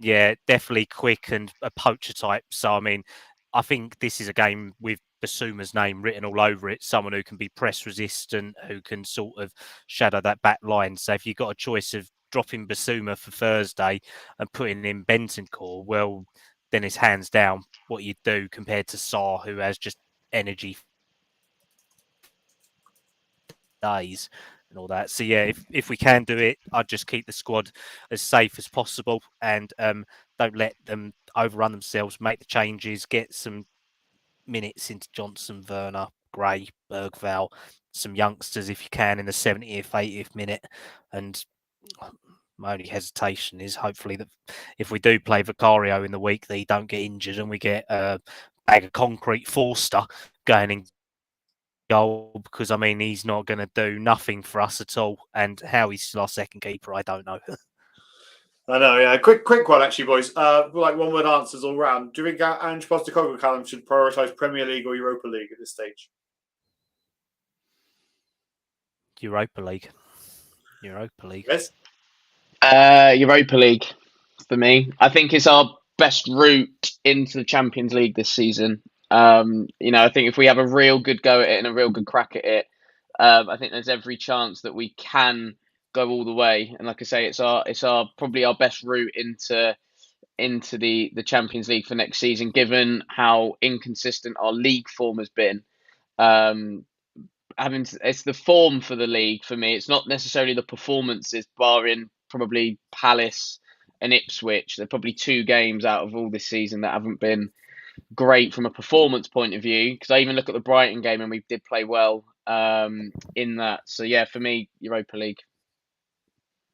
yeah, definitely quick and a poacher type. So I mean, I think this is a game with Basuma's name written all over it. Someone who can be press resistant, who can sort of shadow that back line. So if you've got a choice of dropping Basuma for Thursday and putting in Bentancur, well, then it's hands down what you do compared to Sarr, who has just energy days and all that. So yeah, if we can do it, I'd just keep the squad as safe as possible, and don't let them overrun themselves. Make the changes, get some minutes into Johnson, Werner, Gray, Bergval, some youngsters if you can in the 70th, 80th minute. And my only hesitation is hopefully that if we do play Vicario in the week, that he don't get injured and we get a bag of concrete Forster going in goal, because I mean he's not going to do nothing for us at all, and how he's still our second keeper, I don't know. I know, yeah. Quick one, actually, boys. Like one-word answers all round. Do you think Ange Postecoglou, Callum, should prioritise Premier League or Europa League at this stage? Europa League. Yes. Europa League for me. I think it's our best route into the Champions League this season. I think if we have a real good go at it and a real good crack at it, I think there's every chance that we can go all the way. And like I say, it's our probably our best route into the Champions League for next season, given how inconsistent our league form has been. Um, it's the form for the league for me. It's not necessarily the performances, barring probably Palace and Ipswich. They're probably two games out of all this season that haven't been great from a performance point of view. Because I even look at the Brighton game and we did play well in that. So yeah, for me, Europa League.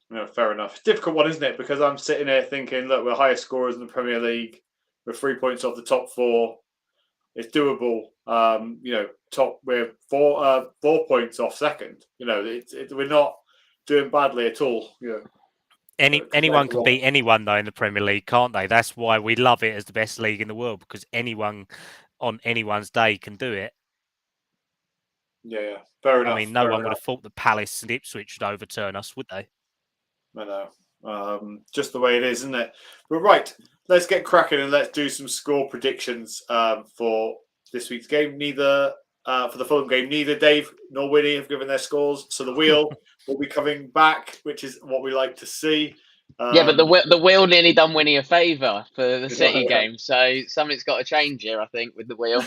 No, fair enough. It's a difficult one, isn't it? Because I'm sitting here thinking, look, we're highest scorers in the Premier League. We're 3 points off the top four. It's doable. We're 4 points off second. We're not doing badly at all. Anyone can beat anyone though in the Premier League, can't they? That's why we love it as the best league in the world, because anyone on anyone's day can do it. Yeah, fair enough. I mean, no one would have thought that Palace and Ipswich would overturn us, would they? I know. Just the way it is, isn't it? But right, let's get cracking and let's do some score predictions for this week's game. Neither for the Fulham game, neither Dave nor Winnie have given their scores, so the wheel will be coming back, which is what we like to see. Yeah, but the wheel nearly done Winnie a favour for the City game, so something's got to change here, I think, with the wheel.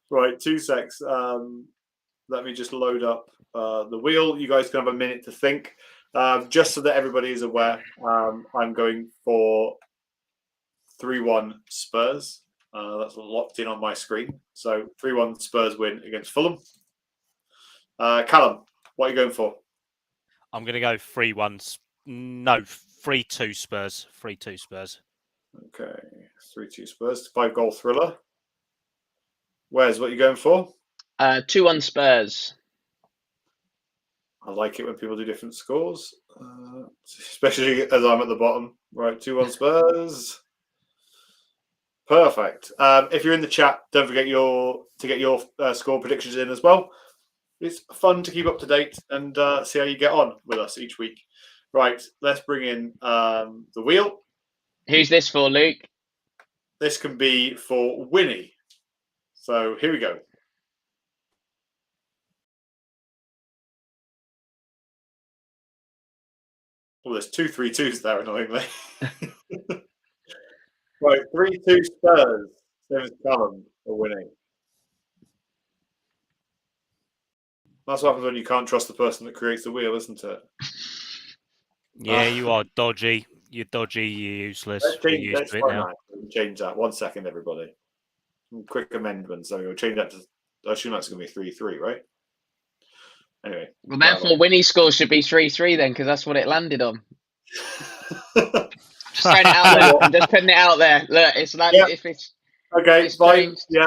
Right, 2 secs. Let me just load up the wheel. You guys can have a minute to think. Just so that everybody is aware, I'm going for 3-1 Spurs. That's locked in on my screen. So 3-1 Spurs win against Fulham. Callum, what are you going for? I'm going to go 3-1. No, 3-2 Spurs. 3-2 Spurs. Okay, 3-2 Spurs. 5-goal thriller. Wes, what are you going for? 2-1 Spurs. I like it when people do different scores, especially as I'm at the bottom. Right, 2-1 Spurs. Perfect. If you're in the chat, don't forget to get your score predictions in as well. It's fun to keep up to date and see how you get on with us each week. Right, let's bring in the wheel. Who's this for, Luke? This can be for Winnie. So here we go. Oh, there's 2 3-2s there, annoyingly. Right, 3-2 Spurs. Same as Callum for winning. That's what happens when you can't trust the person that creates the wheel, isn't it? Yeah, you are dodgy. You're dodgy. You're useless. We're used to it now. Change that. 1 second, everybody. Quick amendment. So we'll change that to. I assume that's going to be 3-3, right? Anyway. Well, therefore, Winnie's score should be 3-3 then, because that's what it landed on. Just throwing it out there. I'm just putting it out there. Look, it's landed. If it's okay, it's fine. changed. Yeah,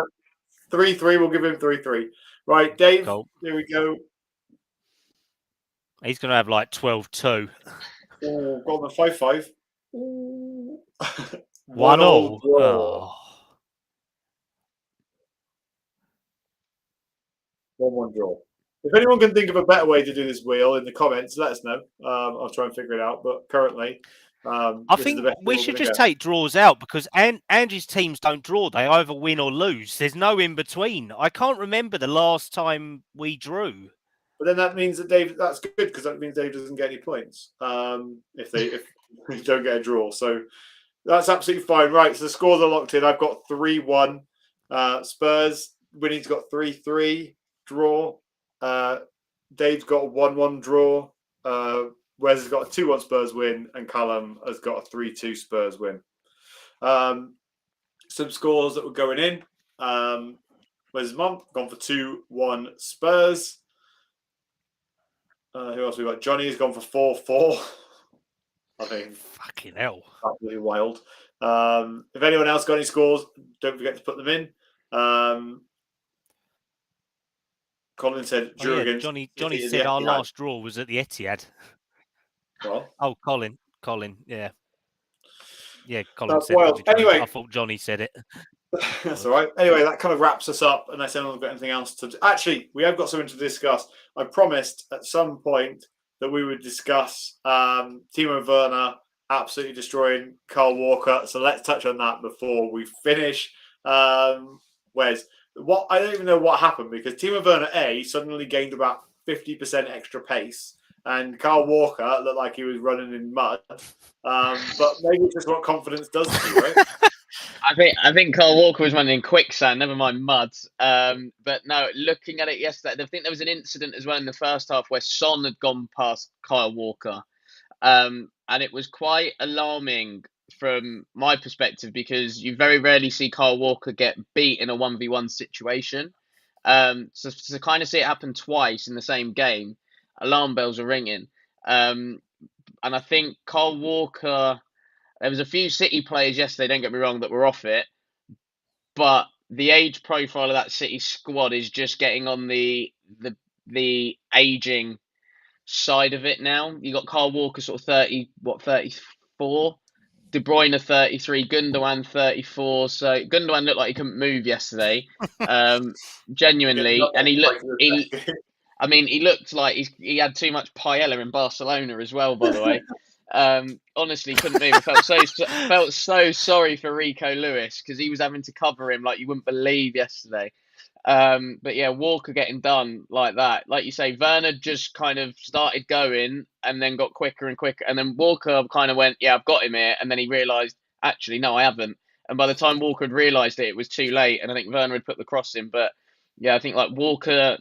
3-3. We'll give him 3-3. Right, Dave. Cool. Here we go. He's going to have like 12-2. Oh, got the 5-5. 1-1. Oh. 1-1 draw. If anyone can think of a better way to do this wheel in the comments, let us know. I'll try and figure it out. But currently, I think we should just take draws out because Ange's teams don't draw. They either win or lose. There's no in between. I can't remember the last time we drew. But then that means that Dave, that's good because that means Dave doesn't get any points if they don't get a draw. So that's absolutely fine. Right. So the scores are locked in. I've got 3-1 Spurs. Winnie's got 3-3 draw. Dave's got a 1-1 draw. Wes has got a 2-1 Spurs win, and Callum has got a 3-2 Spurs win. Some scores that were going in. Wes' mum gone for 2-1 Spurs. Who else we got? Johnny has gone for 4-4. I think fucking hell, absolutely wild. If anyone else got any scores, don't forget to put them in. Colin said, Johnny said our last draw was at the Etihad. Well, oh, Colin, yeah, Colin that's said wild. that. Anyway, I thought Johnny said it. That's all right. Anyway, that kind of wraps us up. Unless anyone's got anything else to. Actually, we have got something to discuss. I promised at some point that we would discuss Timo Werner absolutely destroying Kyle Walker. So let's touch on that before we finish. Wes, I don't even know what happened because Timo Werner suddenly gained about 50% extra pace, and Kyle Walker looked like he was running in mud. But maybe it's just what confidence does to you, right? I think Kyle Walker was running in quicksand, never mind mud. But no, looking at it yesterday, I think there was an incident as well in the first half where Son had gone past Kyle Walker. And it was quite alarming from my perspective because you very rarely see Kyle Walker get beat in a 1v1 situation. So to kind of see it happen twice in the same game, alarm bells are ringing. And I think Kyle Walker... There was a few City players yesterday, don't get me wrong, that were off it. But the age profile of that City squad is just getting on the aging side of it now. You got Kyle Walker sort of 34? De Bruyne 33, Gundogan 34. So Gundogan looked like he couldn't move yesterday. Genuinely. And he looked like he had too much paella in Barcelona as well, by the way. Honestly, couldn't move. I felt so sorry for Rico Lewis because he was having to cover him like you wouldn't believe yesterday. But yeah, Walker getting done like that. Like you say, Werner just kind of started going and then got quicker and quicker. And then Walker kind of went, yeah, I've got him here. And then he realised, actually, no, I haven't. And by the time Walker had realised it was too late. And I think Werner had put the cross in. But yeah, I think like Walker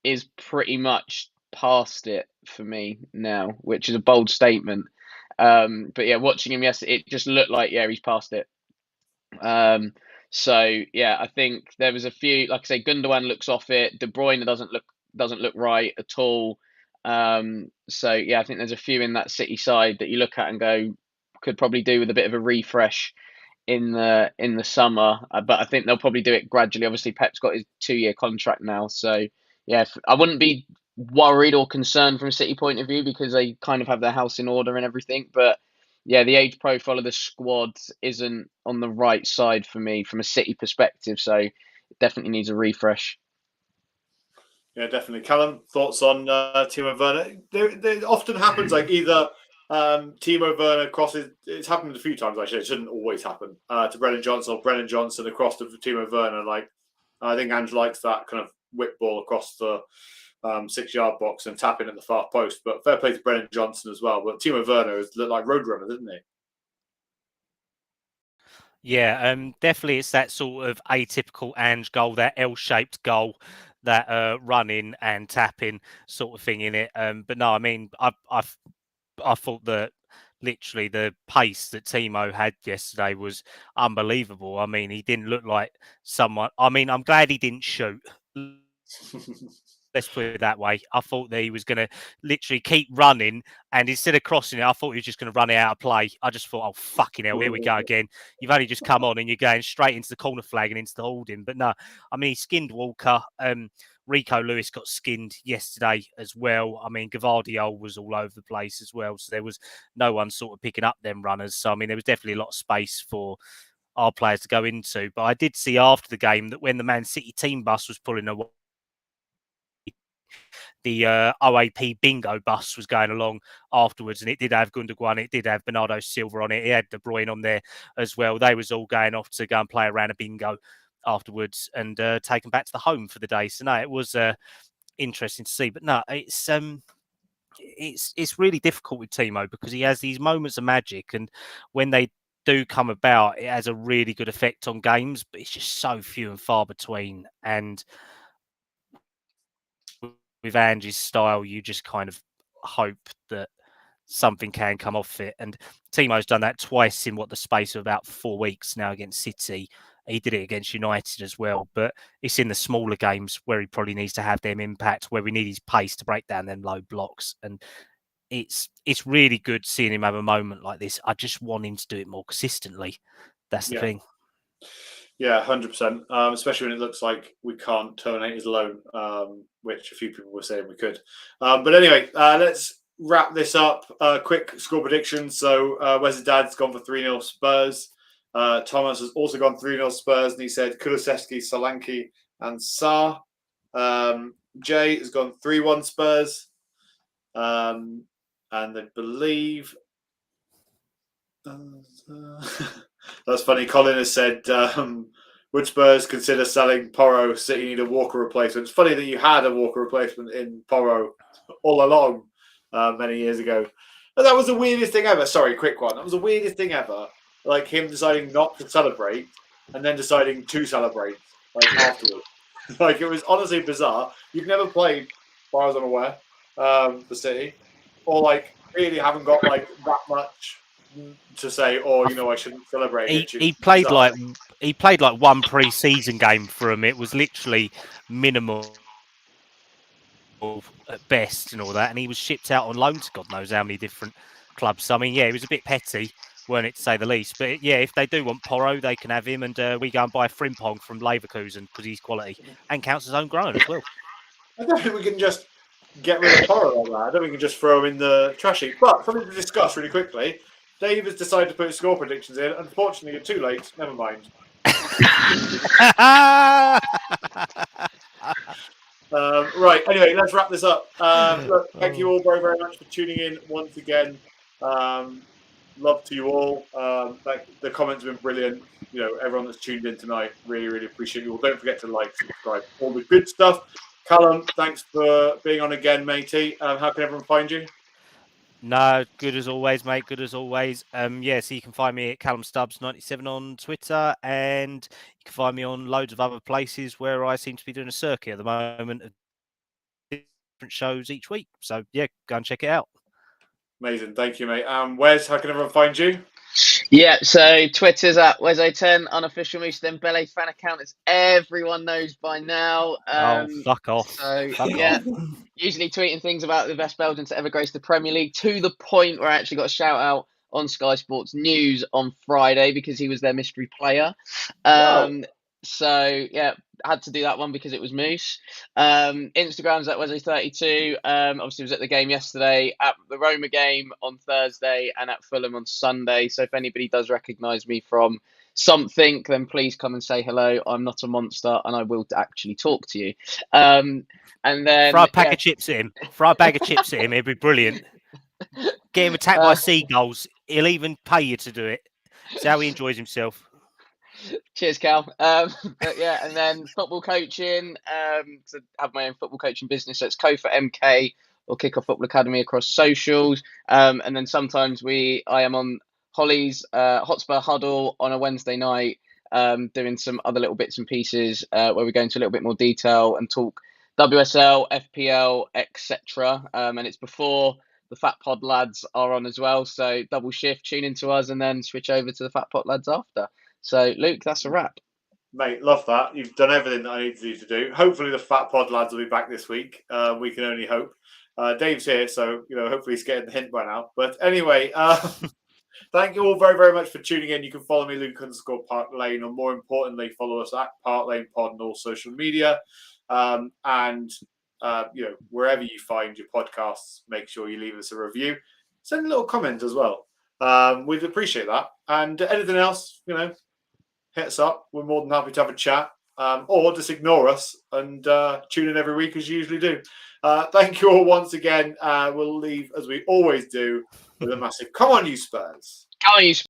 is pretty much past it for me now, which is a bold statement. But yeah, watching him yesterday, it just looked like, yeah, he's past it. So yeah, I think there was a few, like I say, Gundogan looks off it. De Bruyne doesn't look doesn't look right at all. So yeah, I think there's a few in that City side that you look at and go, could probably do with a bit of a refresh in the summer. But I think they'll probably do it gradually. Obviously, Pep's got his 2-year contract now, so yeah, I wouldn't be worried or concerned from a City point of view because they kind of have their house in order and everything. But yeah, the age profile of the squad isn't on the right side for me from a City perspective, so it definitely needs a refresh. Yeah, definitely. Callum, thoughts on Timo Werner? It often happens like either Timo Werner crosses. It's happened a few times actually. It shouldn't always happen to Brennan Johnson or Brennan Johnson across to Timo Werner. Like I think Ange likes that kind of whip ball across the 6-yard box and tapping at the far post. But fair play to Brennan Johnson as well. But Timo Werner has looked like roadrunner, doesn't he? Yeah, definitely it's that sort of atypical Ange goal, that L-shaped goal, that running and tapping sort of thing in it. But no, I mean, I thought that literally the pace that Timo had yesterday was unbelievable. I mean, he didn't look like someone. I mean, I'm glad he didn't shoot. Let's put it that way. I thought that he was going to literally keep running, and instead of crossing it, I thought he was just going to run it out of play. I just thought, oh, fucking hell, here we go again. You've only just come on and you're going straight into the corner flag and into the holding. But no, I mean, he skinned Walker. Rico Lewis got skinned yesterday as well. I mean, Gavardiol was all over the place as well. So there was no one sort of picking up them runners. So, I mean, there was definitely a lot of space for our players to go into. But I did see after the game that when the Man City team bus was pulling away, the OAP bingo bus was going along afterwards, and it did have Gundogan, it did have Bernardo Silva on it, it had De Bruyne on there as well. They was all going off to go and play around a bingo afterwards and taken back to the home for the day. So no, it was interesting to see. But no, it's really difficult with Timo because he has these moments of magic, and when they do come about, it has a really good effect on games, but it's just so few and far between. And with Ange's style, you just kind of hope that something can come off it. And Timo's done that twice in the space of about 4 weeks now against City. He did it against United as well, but it's in the smaller games where he probably needs to have them impact, where we need his pace to break down them low blocks. And it's really good seeing him have a moment like this. I just want him to do it more consistently. That's the thing. Yeah, 100%. Especially when it looks like we can't terminate his loan, which a few people were saying we could. But anyway, let's wrap this up. Quick score predictions. So Wes' dad's gone for 3-0 Spurs. Thomas has also gone 3-0 Spurs, and he said Kulusevski, Solanke, and Sarr. Jay has gone 3-1 Spurs. And I believe... that's funny. Colin has said, would Spurs consider selling Porro? City need a Walker replacement. It's funny that you had a Walker replacement in Porro all along many years ago. But that was the weirdest thing ever. Sorry, quick one. That was the weirdest thing ever. Like him deciding not to celebrate and then deciding to celebrate like afterwards. Like it was honestly bizarre. You've never played, as far as I'm aware, for City, or like really haven't got like that much to say, or I shouldn't celebrate. He played like one pre-season game for him. It was literally minimal at best and all that, and he was shipped out on loan to God knows how many different clubs. So I mean, yeah, it was a bit petty, weren't it, to say the least? But yeah, if they do want Porro, they can have him, and we go and buy Frimpong from Leverkusen because he's quality and counts as homegrown as well. I don't think we can just get rid of Porro like that. I don't think we can just throw him in the trash heap. But something to discuss really quickly. Dave has decided to put his score predictions in. Unfortunately, you're too late. Never mind. Right. Anyway, let's wrap this up. Look, thank you all very, very much for tuning in once again. Love to you all. The comments have been brilliant. Everyone that's tuned in tonight, really, really appreciate you all. Don't forget to like, subscribe, all the good stuff. Callum, thanks for being on again, matey. How can everyone find you? No, good as always, mate. Good as always. So you can find me at Callum Stubbs 97 on Twitter, and you can find me on loads of other places where I seem to be doing a circuit at the moment of different shows each week. So yeah, go and check it out. Amazing, thank you, mate. Wes, how can everyone find you? Yeah, so Twitter's at Wezo10, unofficial Moussa Dembele fan account, as everyone knows by now. Fuck off. So, Fuck yeah, off. usually tweeting things about the best Belgian to ever grace the Premier League, to the point where I actually got a shout out on Sky Sports News on Friday because he was their mystery player. So, yeah, I had to do that one because it was Moose. Instagram's at Wesley32. Obviously, was at the game yesterday, at the Roma game on Thursday, and at Fulham on Sunday. So if anybody does recognise me from something, then please come and say hello. I'm not a monster, and I will actually talk to you. And then Fry a pack of chips at him. Fry a bag of chips at him. It'd be brilliant. Get him attacked by seagulls. He'll even pay you to do it. It's how he enjoys himself. Cheers, Cal. But yeah, and then football coaching. To have my own football coaching business, so it's Co for MK or Kick Off Football Academy across socials. And then sometimes I am on Holly's Hotspur Huddle on a Wednesday night, doing some other little bits and pieces where we go into a little bit more detail and talk WSL, FPL, etc. And it's before the Fat Pod lads are on as well. So double shift, tune into us, and then switch over to the Fat Pod lads after. So, Luke, that's a wrap. Mate, love that. You've done everything that I needed you to do. Hopefully the Fat Pod lads will be back this week. We can only hope. Dave's here, so hopefully he's getting the hint by now. But anyway, thank you all very, very much for tuning in. You can follow me, Luke_Park Lane, or more importantly, follow us at Park Lane Pod on all social media. And wherever you find your podcasts, make sure you leave us a review. Send a little comment as well. We'd appreciate that. And anything else, hit us up. We're more than happy to have a chat, or just ignore us and tune in every week as you usually do. Thank you all once again. We'll leave, as we always do, with a massive "Come on, you Spurs!" Come on, you Spurs!